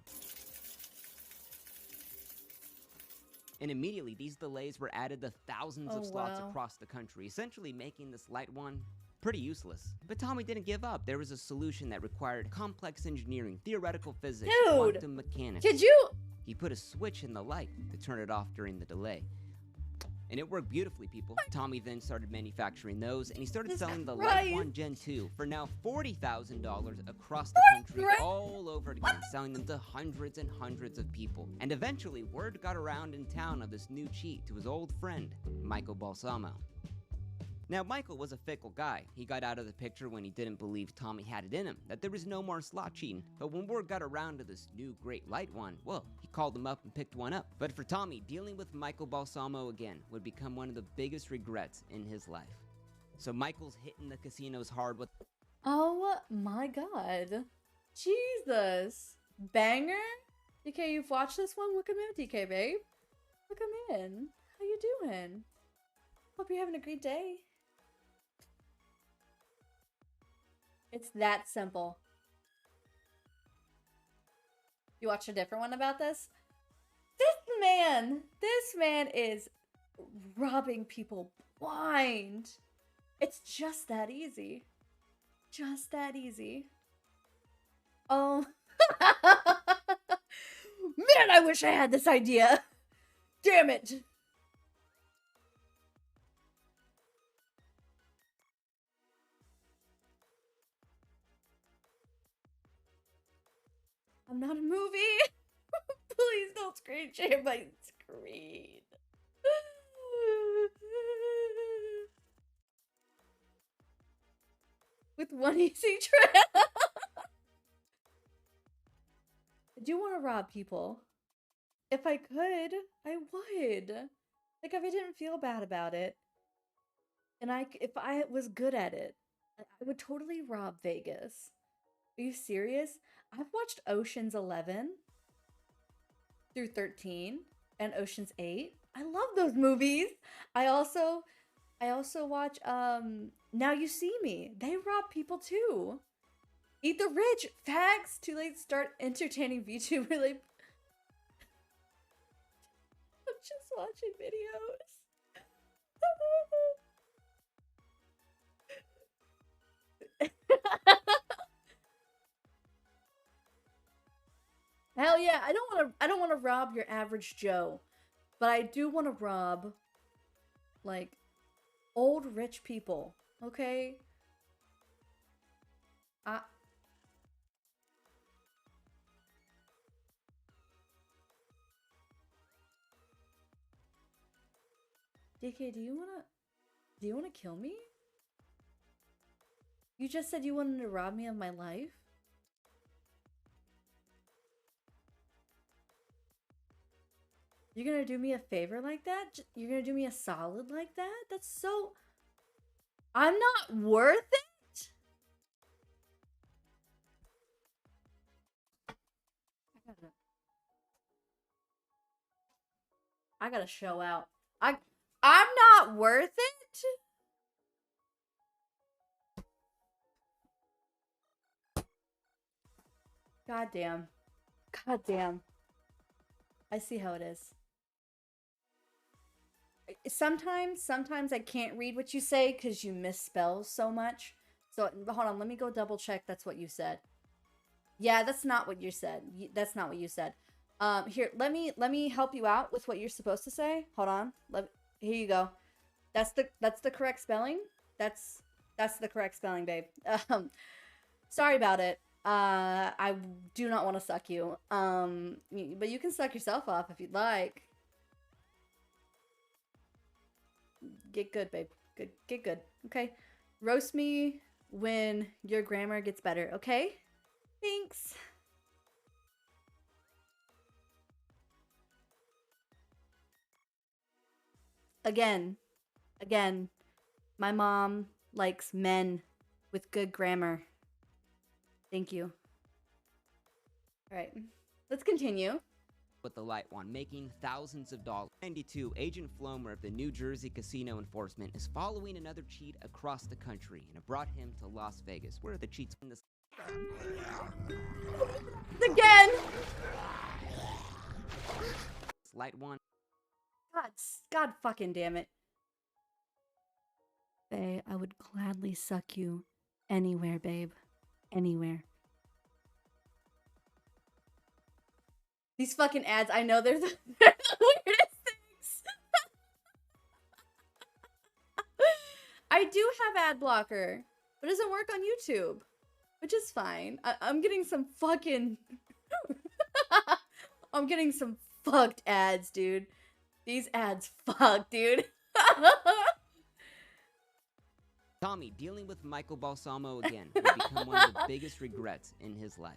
And immediately, these delays were added to thousands of slots across the country, essentially making this light wand pretty useless. But Tommy didn't give up. There was a solution that required complex engineering, theoretical physics, quantum mechanics. Could you? He put a switch in the light to turn it off during the delay. And it worked beautifully, people. Tommy then started manufacturing those, and he started selling the Light One Gen 2 for now $40,000 across the country, all over again, selling them to hundreds and hundreds of people. And eventually, word got around in town of this new cheat to his old friend, Michael Balsamo. Now, Michael was a fickle guy. He got out of the picture when he didn't believe Tommy had it in him, that there was no more slot cheating. But when word got around to this new great light one, well, he called him up and picked one up. But for Tommy, dealing with Michael Balsamo again would become one of the biggest regrets in his life. So Michael's hitting the casinos hard with... Oh my god. Jesus. Banger? DK, you've watched this one? Welcome in, DK, babe. Welcome in. How you doing? Hope you're having a great day. It's that simple. You watched a different one about this? This man is robbing people blind. It's just that easy. Just that easy. Oh. Man, I wish I had this idea. Damn it. I'm not a movie. Please don't screen share my screen. With one easy trick. I do want to rob people. If I could, I would. Like, if I didn't feel bad about it, and if I was good at it, I would totally rob Vegas. Are you serious? I've watched Ocean's 11 through 13 and Ocean's 8. I love those movies. I also watch Now You See Me. They rob people too. Eat the Rich. Facts. Too late to start entertaining VTuber. Like, I'm just watching videos. Hell yeah, I don't want to rob your average Joe, but I do want to rob like old rich people, okay? DK, do you want to kill me? You just said you wanted to rob me of my life? You're gonna do me a favor like that? You're gonna do me a solid like that? That's so... I'm not worth it? I gotta show out. I'm not worth it? God damn. God damn. I see how it is. Sometimes I can't read what you say because you misspell so much. So hold on, let me go double check that's what you said. Yeah, that's not what you said. That's not what you said. Here, let me help you out with what you're supposed to say. Hold on. Here you go. That's the correct spelling. That's the correct spelling, babe. Sorry about it. I do not want to suck you. But you can suck yourself off if you'd like. Get good, babe. Good. Get good. Okay. Roast me when your grammar gets better, okay? Thanks. Again, my mom likes men with good grammar. Thank you. All right, let's continue. With the light one, making thousands of dollars. 92, Agent Flomer of the New Jersey Casino Enforcement is following another cheat across the country, and it brought him to Las Vegas, where the cheats in this... Again! Light one. God fucking damn it. Babe, I would gladly suck you anywhere, babe. Anywhere. These fucking ads, I know they're the weirdest things. I do have ad blocker, but it doesn't work on YouTube, which is fine. I'm getting some fucking... I'm getting some fucked ads, dude. These ads fuck, dude. Tommy, dealing with Michael Balsamo again, would become one of the biggest regrets in his life.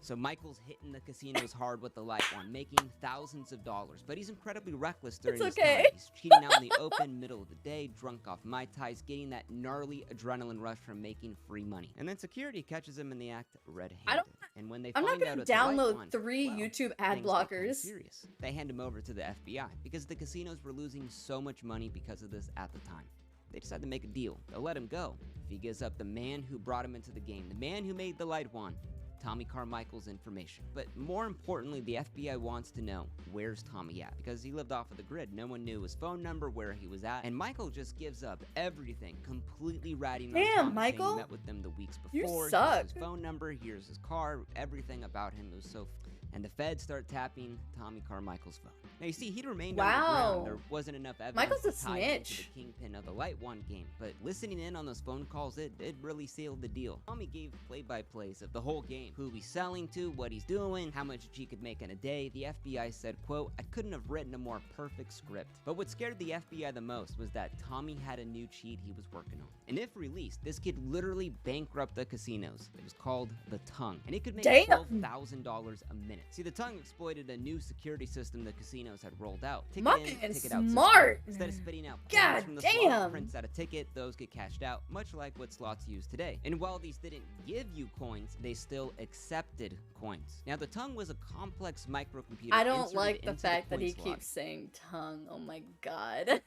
So Michael's hitting the casinos hard with the light one, making thousands of dollars. But he's incredibly reckless during this time. He's cheating out in the open, middle of the day, drunk off Mai Tais, getting that gnarly adrenaline rush from making free money. And then security catches him in the act red-handed. And when they I'm not find out gonna it's the light download one, 3 well, YouTube ad things get kinda blockers. serious. They hand him over to the FBI because the casinos were losing so much money because of this at the time. They decide to make a deal. They'll let him go if he gives up the man who brought him into the game, the man who made the light one, Tommy Carmichael's information. But more importantly, the FBI wants to know, where's Tommy at? Because he lived off of the grid. No one knew his phone number, where he was at. And Michael just gives up everything, completely ratting on Tommy, Michael, saying he met with them the weeks you before. suck. Here's his phone number, here's his car, everything about him. It was so... And the feds start tapping Tommy Carmichael's phone. Now you see, he'd remained underground. There wasn't enough evidence Michael's a to tie him into snitch. the kingpin of the Light One game. But listening in on those phone calls, it really sealed the deal. Tommy gave play-by-plays of the whole game. Who he's selling to, what he's doing, how much he could make in a day. The FBI said, quote, "I couldn't have written a more perfect script." But what scared the FBI the most was that Tommy had a new cheat he was working on. And if released, this could literally bankrupt the casinos. It was called the Tongue. And it could make $12,000 a minute. See, the Tongue exploited a new security system the casinos had rolled out. Ticket in, ticket out smart. system. Instead of spitting out God coins from the damn. slot, prints out a ticket, those get cashed out, much like what slots use today. And while these didn't give you coins, they still accepted coins. Now, the Tongue was a complex microcomputer. I don't inserted like the into fact that coin he slot. keeps saying tongue. Oh my god. Look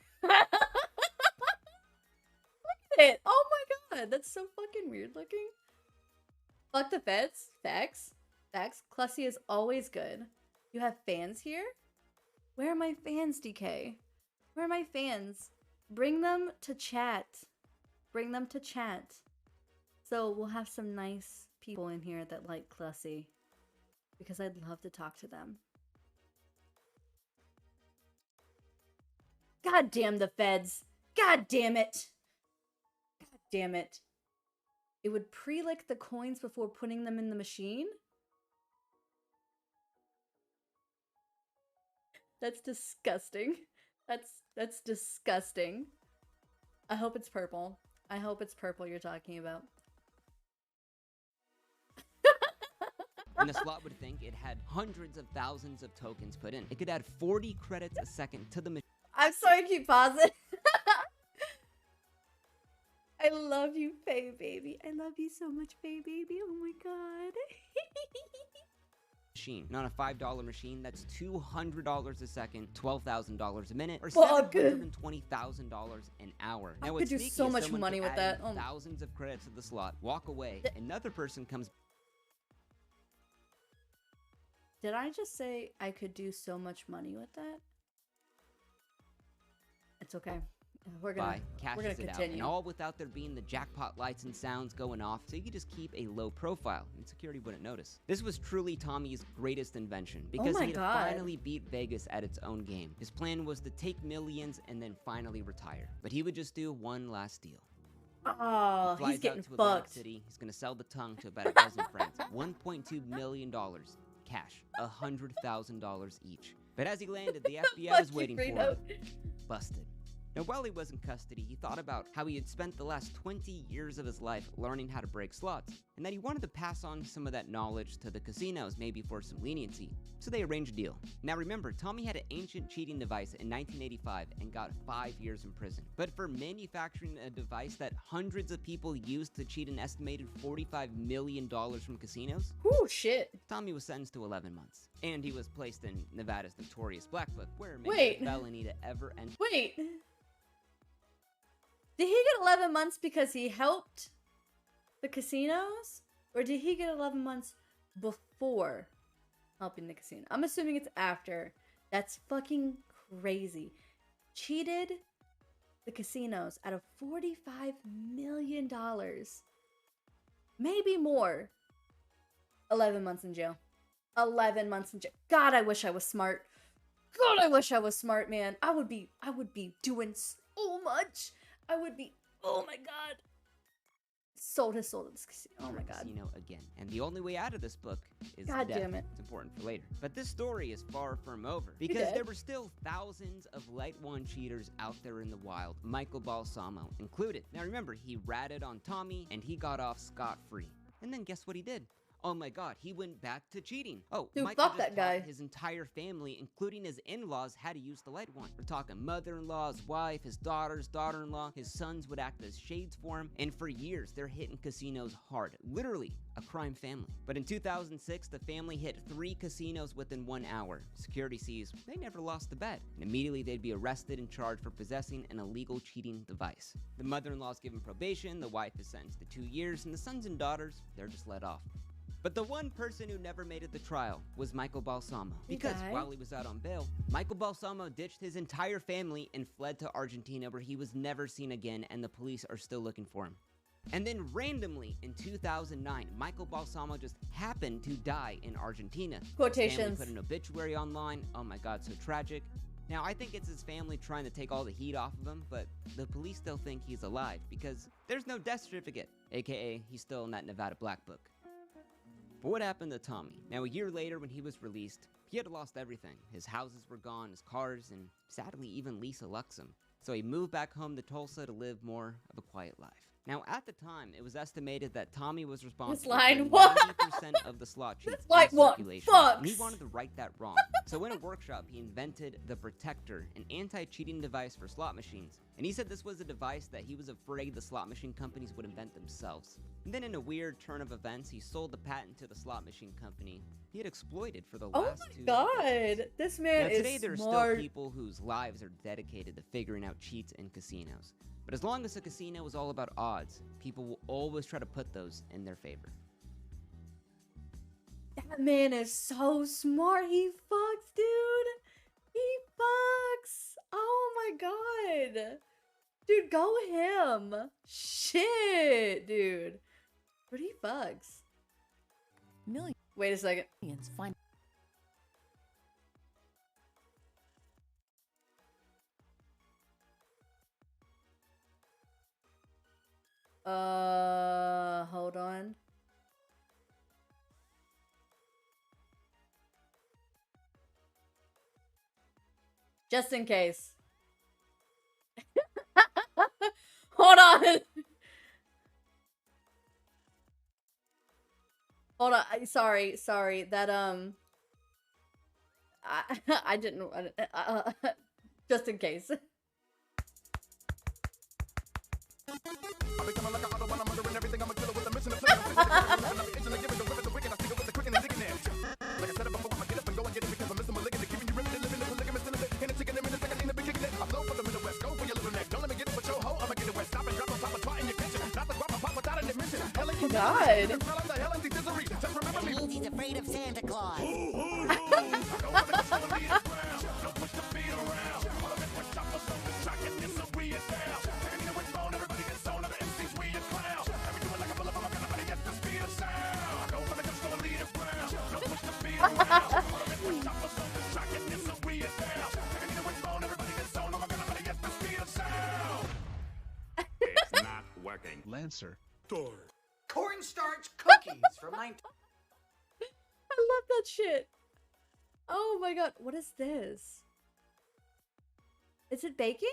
at it. Oh my god. That's so fucking weird looking. Fuck the feds. Facts. Facts. Clussy is always good. You have fans here? Where are my fans, DK? Where are my fans? Bring them to chat. Bring them to chat. So we'll have some nice people in here that like Clussy. Because I'd love to talk to them. God damn the feds. God damn it. God damn it. It would pre-lick the coins before putting them in the machine? That's disgusting. That's disgusting. I hope it's purple. I hope it's purple you're talking about. And the slot would think it had hundreds of thousands of tokens put in. It could add 40 credits a second to the machine. I'm sorry, keep pausing. I love you, Faye Baby. I love you so much, Faye Baby. Oh my god. Machine. And on a $5 machine, that's $200 a second, $12,000 a minute, or Fuck. $720,000 an hour. I Now, could what's do sneaky so is much someone money could with add that. in Oh. thousands of credits to the slot, walk away, another person comes. Did I just say I could do so much money with that? It's okay. We're gonna cashes it out, and all without there being the jackpot lights and sounds going off, so you could just keep a low profile, and security wouldn't notice. This was truly Tommy's greatest invention, because he had finally beat Vegas at its own game. His plan was to take millions and then finally retire, but he would just do one last deal. Oh, He flies he's getting out to Atlantic fucked. City. He's gonna sell the Tongue to about a dozen friends. $1.2 million cash, $100,000 each. But as he landed, the FBI was waiting for him. Busted. Now, while he was in custody, he thought about how he had spent the last 20 years of his life learning how to break slots, and that he wanted to pass on some of that knowledge to the casinos, maybe for some leniency. So they arranged a deal. Now remember, Tommy had an ancient cheating device in 1985 and got 5 years in prison. But for manufacturing a device that hundreds of people used to cheat an estimated $45 million from casinos, oh shit, Tommy was sentenced to 11 months. And he was placed in Nevada's notorious Black Book, where it Wait. makes it a felony to ever enter. Wait. Did he get 11 months because he helped the casinos? Or did he get 11 months before helping the casino? I'm assuming it's after. That's fucking crazy. Cheated the casinos out of $45 million. Maybe more. 11 months in jail. 11 months in jail. God, I wish I was smart. God, I wish I was smart, man. I would be doing so much. I would be, oh my god, sold his soul to this casino. Oh my god. Casino again. And the only way out of this book is God death. damn it. It's important for later. But this story is far from over, because there were still thousands of Light 1 cheaters out there in the wild, Michael Balsamo included. Now remember, he ratted on Tommy and he got off scot-free. And then guess what he did? Oh my god, he went back to cheating. Oh, dude, Michael fuck just that guy. taught his entire family, including his in-laws, how to use the Light 1. We're talking mother-in-law, his wife, his daughters, daughter-in-law, his sons would act as shades for him, and for years, they're hitting casinos hard. Literally, a crime family. But in 2006, the family hit 3 casinos within 1 hour. Security sees they never lost a bet, and immediately they'd be arrested and charged for possessing an illegal cheating device. The mother-in-law's given probation, the wife is sentenced to 2 years, and the sons and daughters, they're just let off. But the one person who never made it to trial was Michael Balsamo. Because while he was out on bail, Michael Balsamo ditched his entire family and fled to Argentina, where he was never seen again, and the police are still looking for him. And then randomly, in 2009, Michael Balsamo just happened to die in Argentina. Quotations. His family put an obituary online. Oh my god, so tragic. Now, I think it's his family trying to take all the heat off of him, but the police still think he's alive, because there's no death certificate, aka he's still in that Nevada Black Book. But what happened to Tommy? Now, a year later, when he was released, he had lost everything. His houses were gone, his cars, and sadly, even Lisa Luxem. So he moved back home to Tulsa to live more of a quiet life. Now, at the time, it was estimated that Tommy was responsible for 90% of the slot cheats in circulation, and he wanted to right that wrong. So in a workshop, he invented the Protector, an anti-cheating device for slot machines. And he said this was a device that he was afraid the slot machine companies would invent themselves. And then in a weird turn of events, he sold the patent to the slot machine company he had exploited for the last 2 decades. Oh my god, this man is today there are still people whose lives are dedicated to figuring out cheats in casinos. But as long as a casino is all about odds, people will always try to put those in their favor. That man is so smart. He fucks, dude. He fucks. Oh my god. Dude, go him. Shit, dude. But he fucks. Millions. Wait a second. Fine. Hold on. Just in case. Hold on. Hold on. Sorry. That, I didn't, just in case. Oh god. It means he's afraid of Santa Claus. It's not working. Lancer. Cornstarch cookies from 19... I love that shit. Oh my god, what is this? Is it baking?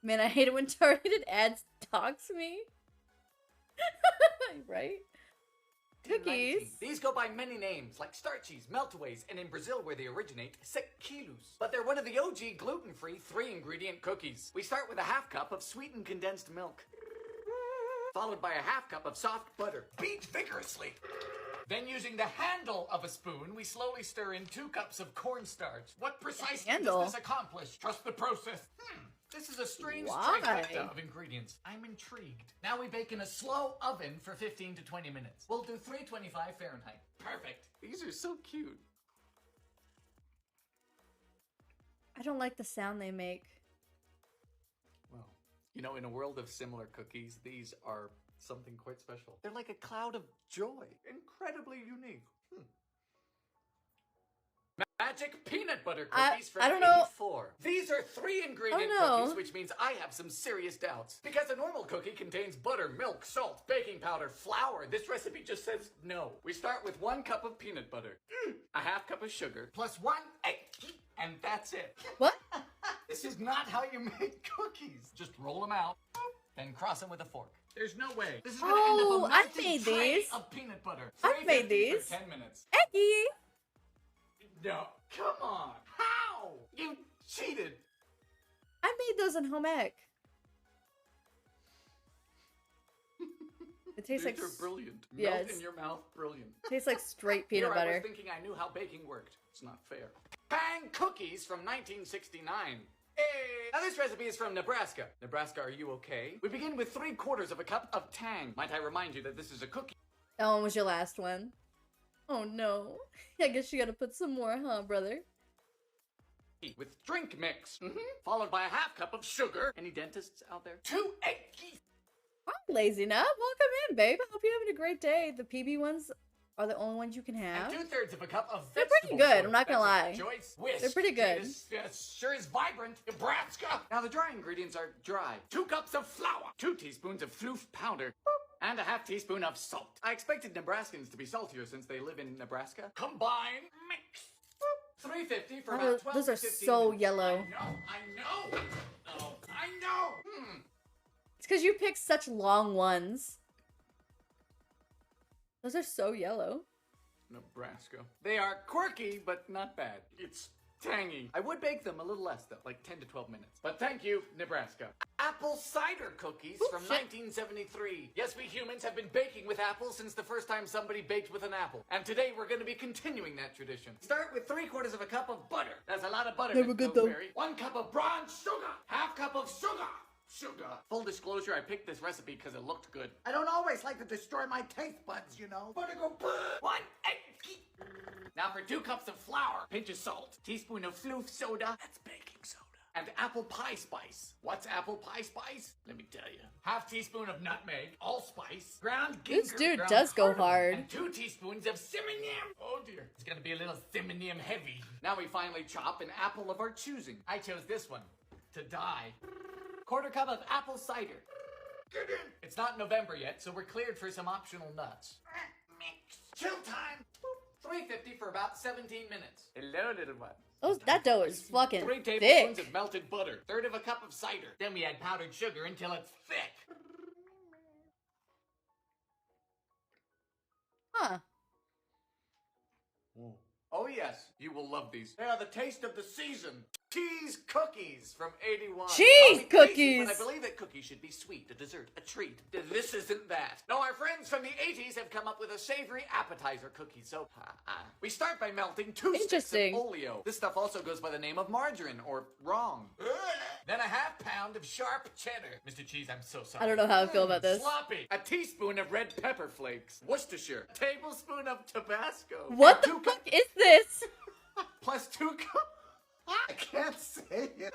Man, I hate it when targeted ads talk to me. Right? Cookies. These go by many names, like starchies, meltaways, and in Brazil where they originate, sequilus. But they're one of the OG gluten-free 3-ingredient cookies. We start with a half cup of sweetened condensed milk, followed by a half cup of soft butter. Beat vigorously. Then using the handle of a spoon, we slowly stir in 2 cups of cornstarch. What precisely does this accomplish? Trust the process. This is a strange trifecta of ingredients. I'm intrigued. Now we bake in a slow oven for 15 to 20 minutes. We'll do 325 Fahrenheit. Perfect. These are so cute. I don't like the sound they make. Well, you know, in a world of similar cookies, these are something quite special. They're like a cloud of joy. Incredibly unique. Magic peanut butter cookies from I don't know. 84. These are 3-ingredient cookies, which means I have some serious doubts. Because a normal cookie contains butter, milk, salt, baking powder, flour. This recipe just says no. We start with 1 cup of peanut butter, a half cup of sugar, plus 1 egg, and that's it. What? This is not how you make cookies. Just roll them out, then cross them with a fork. There's no way. This is gonna end up a I've melted made tray these. of peanut butter. I've made 350 these. for 10 minutes. Eggy! No, come on. How? You cheated. I made those in home ec. It tastes These like are brilliant. Yeah, Melt it's- in your mouth, brilliant. tastes like straight peanut Here butter. I was thinking I knew how baking worked. It's not fair. Bang cookies from 1969. Hey! Now this recipe is from Nebraska. Nebraska, are you okay? We begin with 3/4 of a cup of Tang. Might I remind you that this is a cookie? That one was your last one. Oh no. I guess you gotta put some more, huh, brother? With drink mix. Followed by a half cup of sugar. Any dentists out there? 2 eggs. I'm lazy enough. Welcome in, babe. I hope you're having a great day. The PB ones are the only ones you can have. And 2/3 of a cup of They're vegetable pretty good, oil. I'm not gonna lie. That's a choice. Whisk. They're pretty good. This sure is vibrant. Nebraska. Now the dry ingredients are dry. 2 cups of flour. 2 teaspoons of floof powder. And a half teaspoon of salt. I expected Nebraskans to be saltier since they live in Nebraska. Combine, mix. 350 for about 12 those to are 15 so minutes. yellow. I know. Oh, I know. It's because you picked such long ones. Those are so yellow. Nebraska. They are quirky, but not bad. It's tangy. I would bake them a little less, though, like 10 to 12 minutes. But thank you, Nebraska. Apple cider cookies from 1973. Yes, we humans have been baking with apples since the first time somebody baked with an apple. And today we're going to be continuing that tradition. Start with 3/4 of a cup of butter. That's a lot of butter. They were Miss good, though. Pillsbury. 1 cup of brown sugar. Half cup of sugar. Sugar. Full disclosure, I picked this recipe because it looked good. I don't always like to destroy my taste buds, you know. Butter go 1 egg. Now for 2 cups of flour, pinch of salt, teaspoon of floof soda, that's baking soda, and apple pie spice. What's apple pie spice? Let me tell you. Half teaspoon of nutmeg, allspice, ground ginger, This dude ground does go cardamom, hard. and 2 teaspoons of cinnamon. Oh dear, it's gonna be a little cinnamon heavy. Now we finally chop an apple of our choosing. I chose this one to die. 1/4 cup of apple cider. It's not November yet, so we're cleared for some optional nuts. Mix. Chill time. 350 for about 17 minutes. Hello, little one. That dough is fucking 3 tablespoons thick. of melted butter. 1/3 of a cup of cider. Then we add powdered sugar until it's thick. Huh. Oh yes, you will love these. They are the taste of the season. Cheese cookies from 81. Cheese Call me crazy, cookies! But I believe that cookies should be sweet, a dessert, a treat. This isn't that. No, our friends from the 80s have come up with a savory appetizer cookie. So, we start by melting 2 sticks of oleo. This stuff also goes by the name of margarine, or wrong. Then a half pound of sharp cheddar. Mr. Cheese, I'm so sorry. I don't know how I feel about this. Sloppy. A teaspoon of red pepper flakes. Worcestershire. A tablespoon of Tabasco. What And the fuck is this? Plus 2 cups. I can't say it.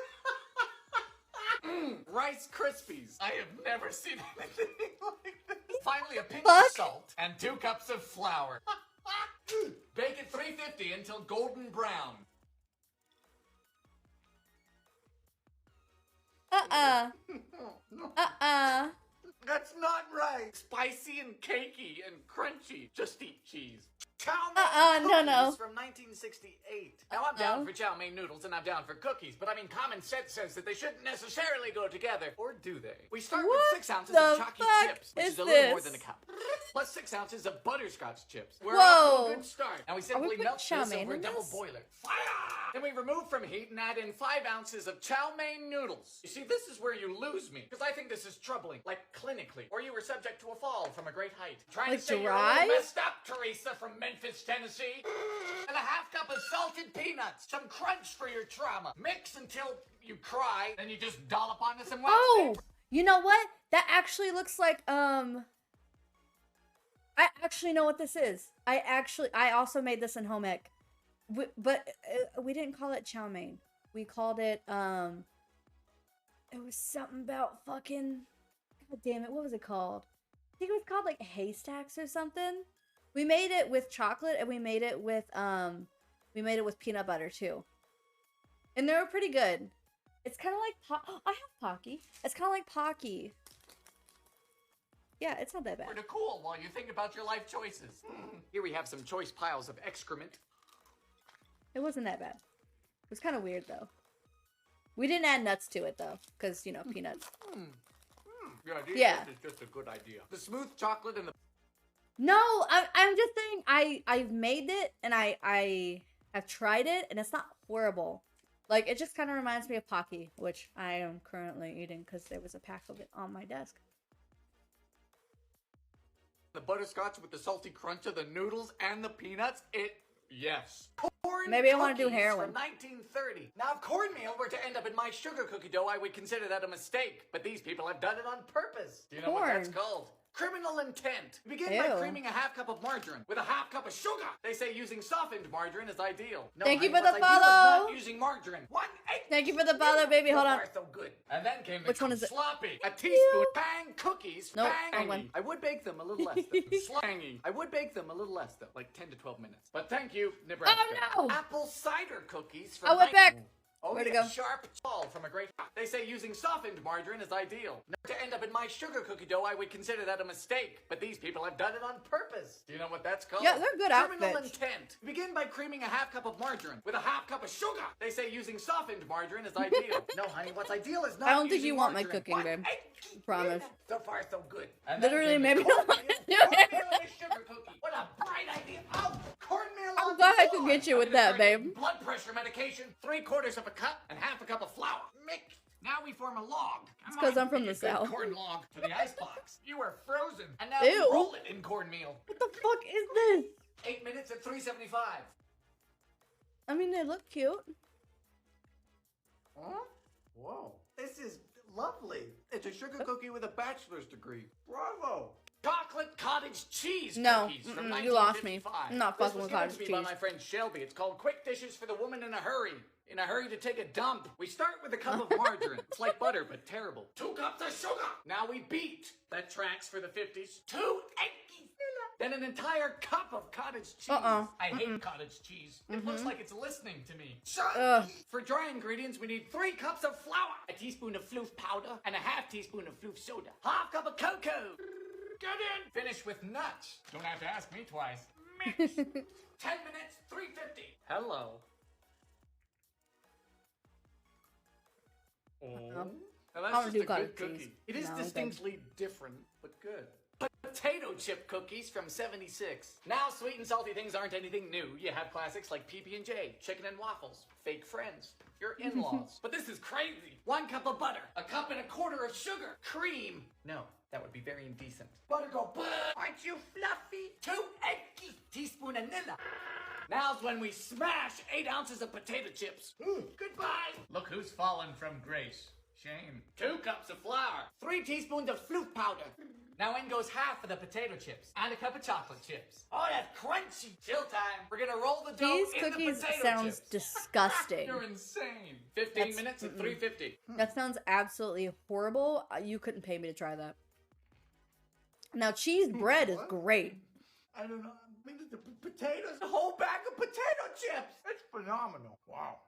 Rice Krispies. I have never seen anything like this. Finally, a pinch of salt and 2 cups of flour. Bake at 350 until golden brown. That's not right. Spicy and cakey and crunchy. Just eat cheese. Chow mein no. cookies from 1968. Now I'm down for chow mein noodles and I'm down for cookies, but I mean common sense says that they shouldn't necessarily go together. Or do they? We start with 6 ounces of chalky chips, which is a little more than a cup. Plus 6 ounces of butterscotch chips. We're off to a good start. Now we simply melt chow this mein over a in double this? boiler. Fire! Then we remove from heat and add in 5 ounces of chow mein noodles. You see, this is where you lose me, because I think this is troubling, like clinically, or you were subject to a fall from a great height. Trying Like to say you're a dry? little messed up, Teresa from Memphis, Tennessee. And a half cup of salted peanuts. Some crunch for your trauma. Mix until you cry, then you just dollop onto some wax Oh, paper. you know what? That actually looks like, I actually know what this is. I also made this in home ec. But we didn't call it chow mein. We called it, it was something about fucking, god damn it, what was it called? I think it was called like haystacks or something. We made it with chocolate and we made it with We made it with peanut butter too. And they were pretty good. It's kind of like I have Pocky. It's kind of like Pocky. Yeah, it's not that bad. Pretty cool while you think about your life choices. Here we have some choice piles of excrement. It wasn't that bad. It was kind of weird though. We didn't add nuts to it though, because you know peanuts. Yeah, this is just a good idea. The smooth chocolate and the No, I'm just saying I've made it and I have tried it and it's not horrible. Like it just kind of reminds me of Pocky, which I am currently eating because there was a pack of it on my desk. butterscotch with the salty crunch of the noodles and the peanuts. Yes. Corn Maybe I want to do cookies heroin. From 1930. Now, if cornmeal were to end up in my sugar cookie dough, I would consider that a mistake. But these people have done it on purpose. Do you know what that's called? Criminal intent. Begin by creaming a half cup of margarine with a half cup of sugar. They say using softened margarine is ideal. No, Thank you honey, for the what's ideal is follow. not using margarine. 1/8. Thank you for the follow, baby. Hold on. So good. And then came the Which one is it? sloppy. A teaspoon bang cookies. Nope, Bang. wrong one. I would bake them a little less though. Slangy. I would bake them a little less though, like 10 to 12 minutes. But thank you, Nebraska. Oh no! Apple cider cookies from I went back. Oh, Where'd it yeah, go? sharp ball from a great. They say using softened margarine is ideal. Now, to end up in my sugar cookie dough, I would consider that a mistake. But these people have done it on purpose. Do you know what that's called? Yeah, they're good Criminal outfits. intent. Begin by creaming a half cup of margarine with a half cup of sugar. They say using softened margarine is ideal. No, honey, what's ideal is not. I don't think using you want my margarine. cooking, babe. Promise. So far, so good. And Literally, then came maybe the I don't want to do cornmeal it. and a sugar cookie. What a bright idea! Oh, cornmeal. I'm on glad the I could floor. get you I'm with gonna that, drink babe. Blood pressure medication, 3/4 of a cup, and half a cup of flour. Mix. Now we form a log. It's 'cause I'm from the Take a good South. corn log to the icebox. You are frozen. And now Ew. we roll it in cornmeal. What the fuck is this? 8 minutes at 375. I mean, they look cute. Huh? Whoa. This is lovely. It's a sugar cookie with a bachelor's degree. Bravo. Chocolate cottage cheese No, cookies from you lost me. 1955. I'm not This fucking was with given cottage to me by cheese. my friend Shelby. It's called Quick Dishes for the Woman in a Hurry. In a hurry to take a dump. We start with a cup of margarine. It's like butter, but terrible. 2 cups of sugar. Now we beat. That tracks for the 50s. 2 eggs. Then an entire cup of cottage cheese. I hate cottage cheese. It looks like it's listening to me. Ugh. For dry ingredients, we need 3 cups of flour, a teaspoon of floof powder, and a half teaspoon of floof soda. Half cup of cocoa. Get in. Finish with nuts. Don't have to ask me twice. Mix. 10 minutes, 350. Hello. Oh. Now I that's wanna just do a cottage good cookie. cheese. It is No, okay. distinctly different, but good. Potato chip cookies from 76. Now sweet and salty things aren't anything new. You have classics like PB&J, chicken and waffles, fake friends, your in-laws. But this is crazy. 1 cup of butter, a cup and a quarter of sugar, cream. No, that would be very indecent. Butter go, aren't you fluffy? 2 eggs, teaspoon of vanilla. Now's when we smash 8 ounces of potato chips. Goodbye. Look who's fallen from grace. Shame. 2 cups of flour, 3 teaspoons of floof powder. Now in goes half of the potato chips and a cup of chocolate chips. Oh, that's crunchy. Chill time. We're gonna roll the dough These in the cookies potato sounds chips. disgusting. You're insane. 15 minutes at 350. That sounds absolutely horrible. You couldn't pay me to try that. Now, cheese bread is great. I don't know. I mean, the potatoes, a whole bag of potato chips. It's phenomenal. Wow.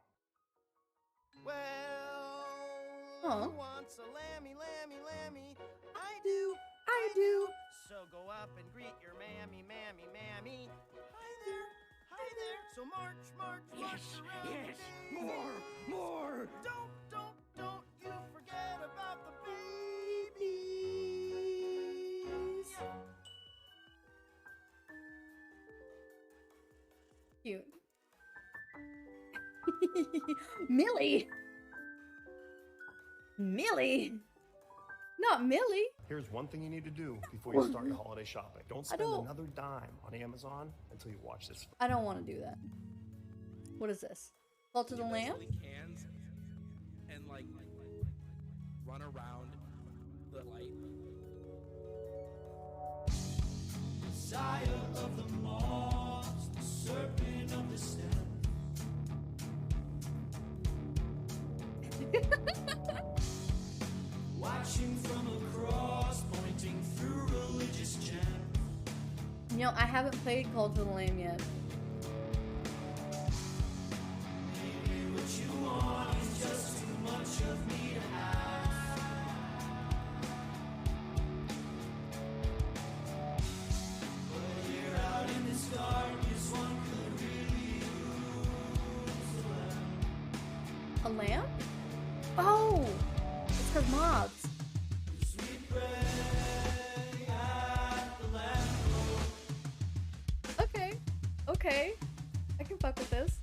Aw. wants a lammy. I do. So go up and greet your mammy. Hi there. So march around. Yes, the babies. more. Don't you forget about the babies. Cute. Millie. Not Millie. Here's one thing you need to do before you start your holiday shopping. Don't spend don't- another dime on Amazon until you watch this. I don't want to do that. What is this? Call to the Lamb? Cans and like run around the light. Messiah of the moths, the serpent of the steppe. Watching from across, pointing through religious gems. You know, I haven't played Call to the Lamb yet. lamp? Oh! It's because mobs. Okay. Okay. I can fuck with this.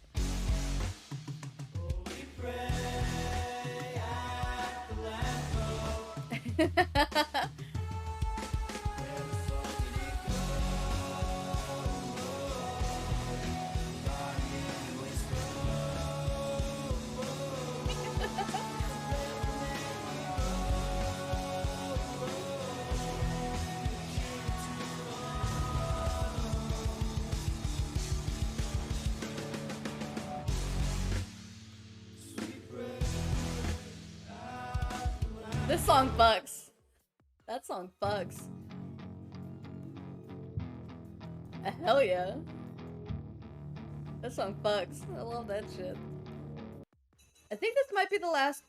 This song fucks. That song fucks. Hell yeah. That song fucks. I love that shit. I think this might be the last.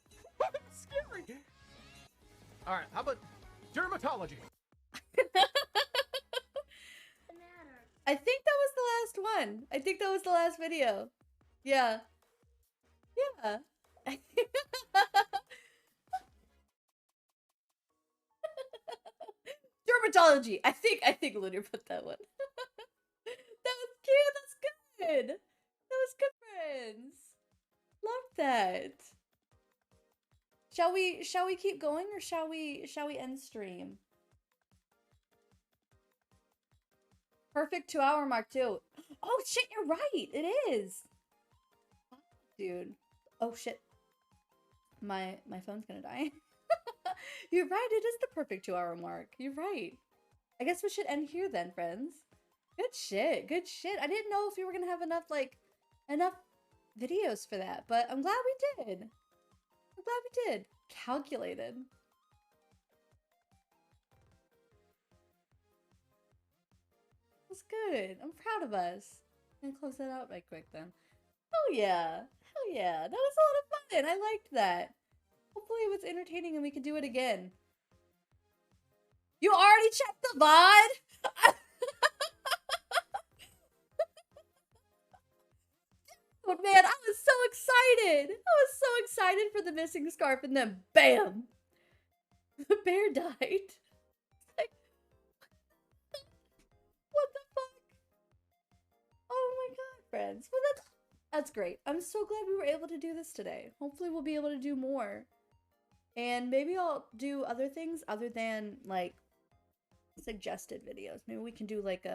Scary. All right, how about dermatology? I think that was the last one. I think that was the last video. Yeah. Yeah. Dermatology. I think Lunar put that one. That was cute. That's good. That was good, friends. Love that. Shall we keep going or shall we end stream? Perfect 2-hour mark too. Oh shit, you're right. It is. Dude. Oh shit. My phone's gonna die. You're right, it is the perfect 2-hour mark. You're right. I guess we should end here then, friends. Good shit. Good shit. I didn't know if we were gonna have enough videos for that, but I'm glad we did. I'm glad we did. Calculated. That's good. I'm proud of us. I'm gonna close that out right quick then. Hell yeah. Hell yeah. That was a lot of fun. I liked that. Hopefully it was entertaining and we could do it again. You already checked the VOD? Oh man, I was so excited. I was so excited for the missing scarf and then BAM! The bear died. Like, what the fuck? Oh my god, friends. Well, that's great. I'm so glad we were able to do this today. Hopefully we'll be able to do more. And maybe I'll do other things other than, like, suggested videos. Maybe we can do, like,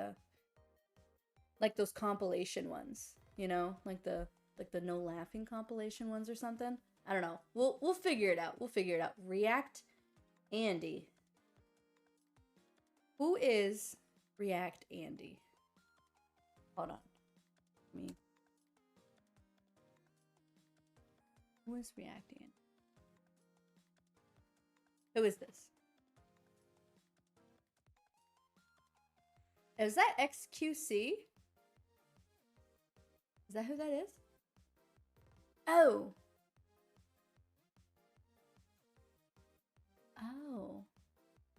those compilation ones. You know? Like the no laughing compilation ones or something. I don't know. We'll figure it out. We'll figure it out. React Andy. Who is React Andy? Hold on. Who is React Andy? Who is this? Is that XQC? Is that who that is? Oh. Oh.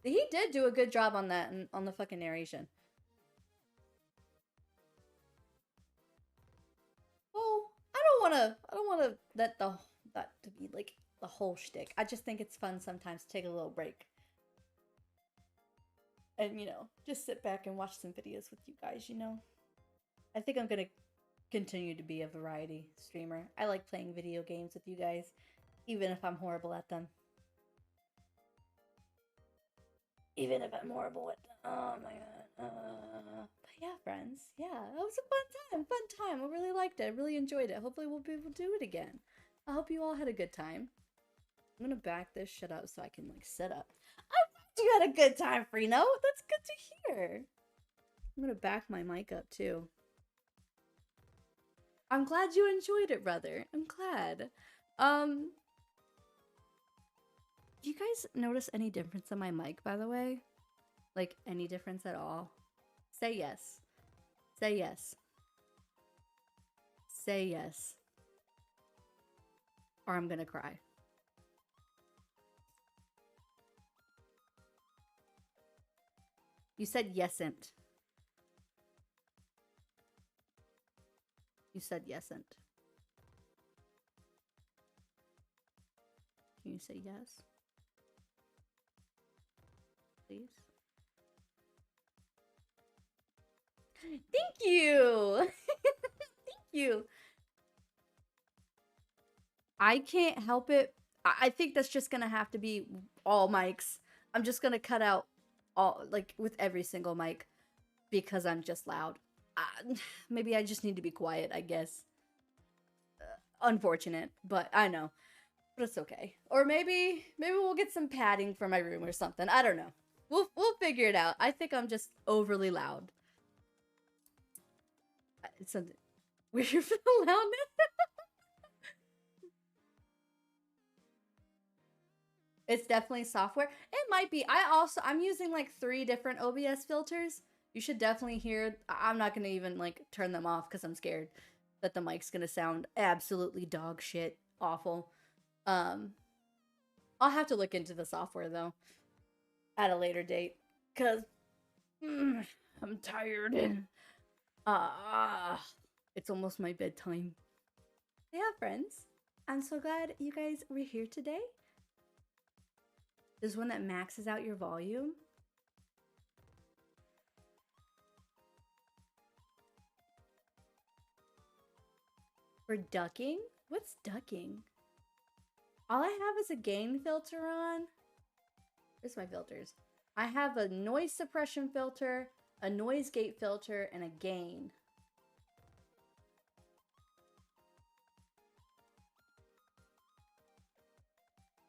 He did do a good job on that, on the fucking narration. Oh, I don't wanna let that to be like the whole shtick. I just think it's fun sometimes to take a little break. And, you know, just sit back and watch some videos with you guys, you know? I think I'm gonna continue to be a variety streamer. I like playing video games with you guys, even if I'm horrible at them. Even if I'm horrible at them. Oh my god. But yeah, friends. Yeah, that was a fun time. I really liked it. I really enjoyed it. Hopefully we'll be able to do it again. I hope you all had a good time. I'm gonna back this shit up so I can, like, sit up. You had a good time, Freeno. That's good to hear. I'm gonna back my mic up too. I'm glad you enjoyed it, brother. I'm glad. Do you guys notice any difference in my mic, by the way? Like, any difference at all? Say yes. Say yes. Say yes. Or I'm gonna cry. You said yesn't. You said yesn't. you say yes? Please. Thank you. Thank you. I can't help it. I think that's just gonna have to be all mics. I'm just gonna cut out all, like, with every single mic because I'm just loud. Maybe I just need to be quiet, I guess. Unfortunate, but I know. But it's okay. Or maybe we'll get some padding for my room or something. I don't know. We'll figure it out. I think I'm just overly loud. It's something weird for the loudness. It's definitely software. It might be. I'm using like 3 different OBS filters. You should definitely hear. I'm not gonna even like turn them off because I'm scared that the mic's gonna sound absolutely dog shit, awful. I'll have to look into the software though at a later date because I'm tired. It's almost my bedtime. Yeah, friends. I'm so glad you guys were here today. There's one that maxes out your volume. For ducking? What's ducking? All I have is a gain filter on. Where's my filters? I have a noise suppression filter, a noise gate filter, and a gain.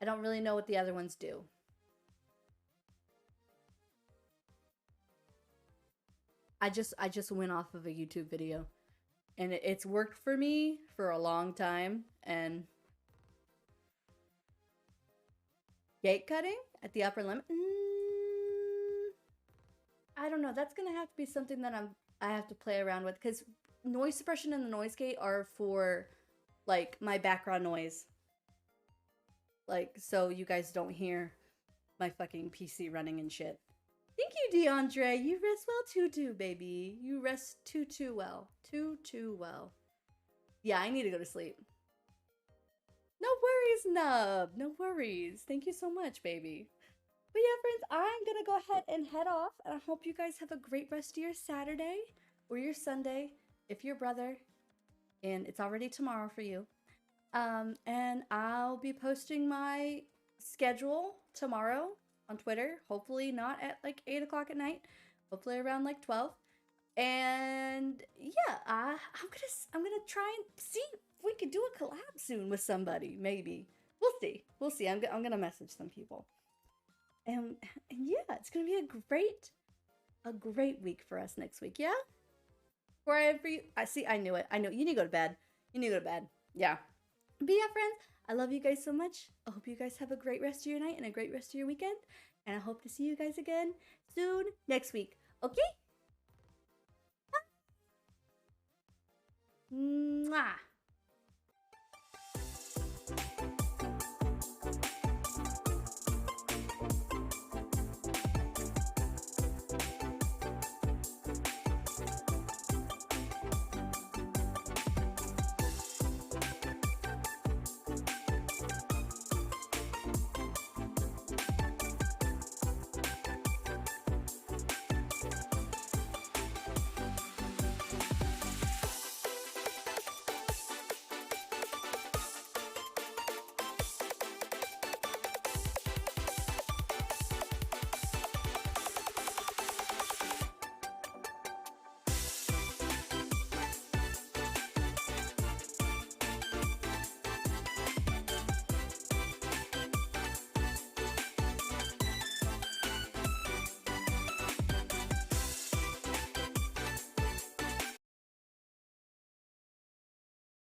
I don't really know what the other ones do. I just went off of a YouTube video, and it's worked for me for a long time. And gate cutting at the upper limit. I don't know. That's gonna have to be something that I have to play around with, because noise suppression and the noise gate are for like my background noise. Like, so you guys don't hear my fucking PC running and shit. Thank you, DeAndre. You rest well too, baby. You rest too well. Too well. Yeah, I need to go to sleep. No worries, Nub. No worries. Thank you so much, baby. But yeah, friends, I'm gonna go ahead and head off. And I hope you guys have a great rest of your Saturday or your Sunday if you're brother. And it's already tomorrow for you. And I'll be posting my schedule tomorrow on Twitter. Hopefully not at like 8 o'clock at night. Hopefully around like 12. And yeah, I'm gonna try and see if we could do a collab soon with somebody. Maybe we'll see. I'm gonna message some people. And yeah, it's gonna be a great week for us next week. Yeah. I knew it. I know you need to go to bed. Yeah. But yeah, friends, I love you guys so much. I hope you guys have a great rest of your night and a great rest of your weekend. And I hope to see you guys again soon next week. Okay? Bye. Mwah.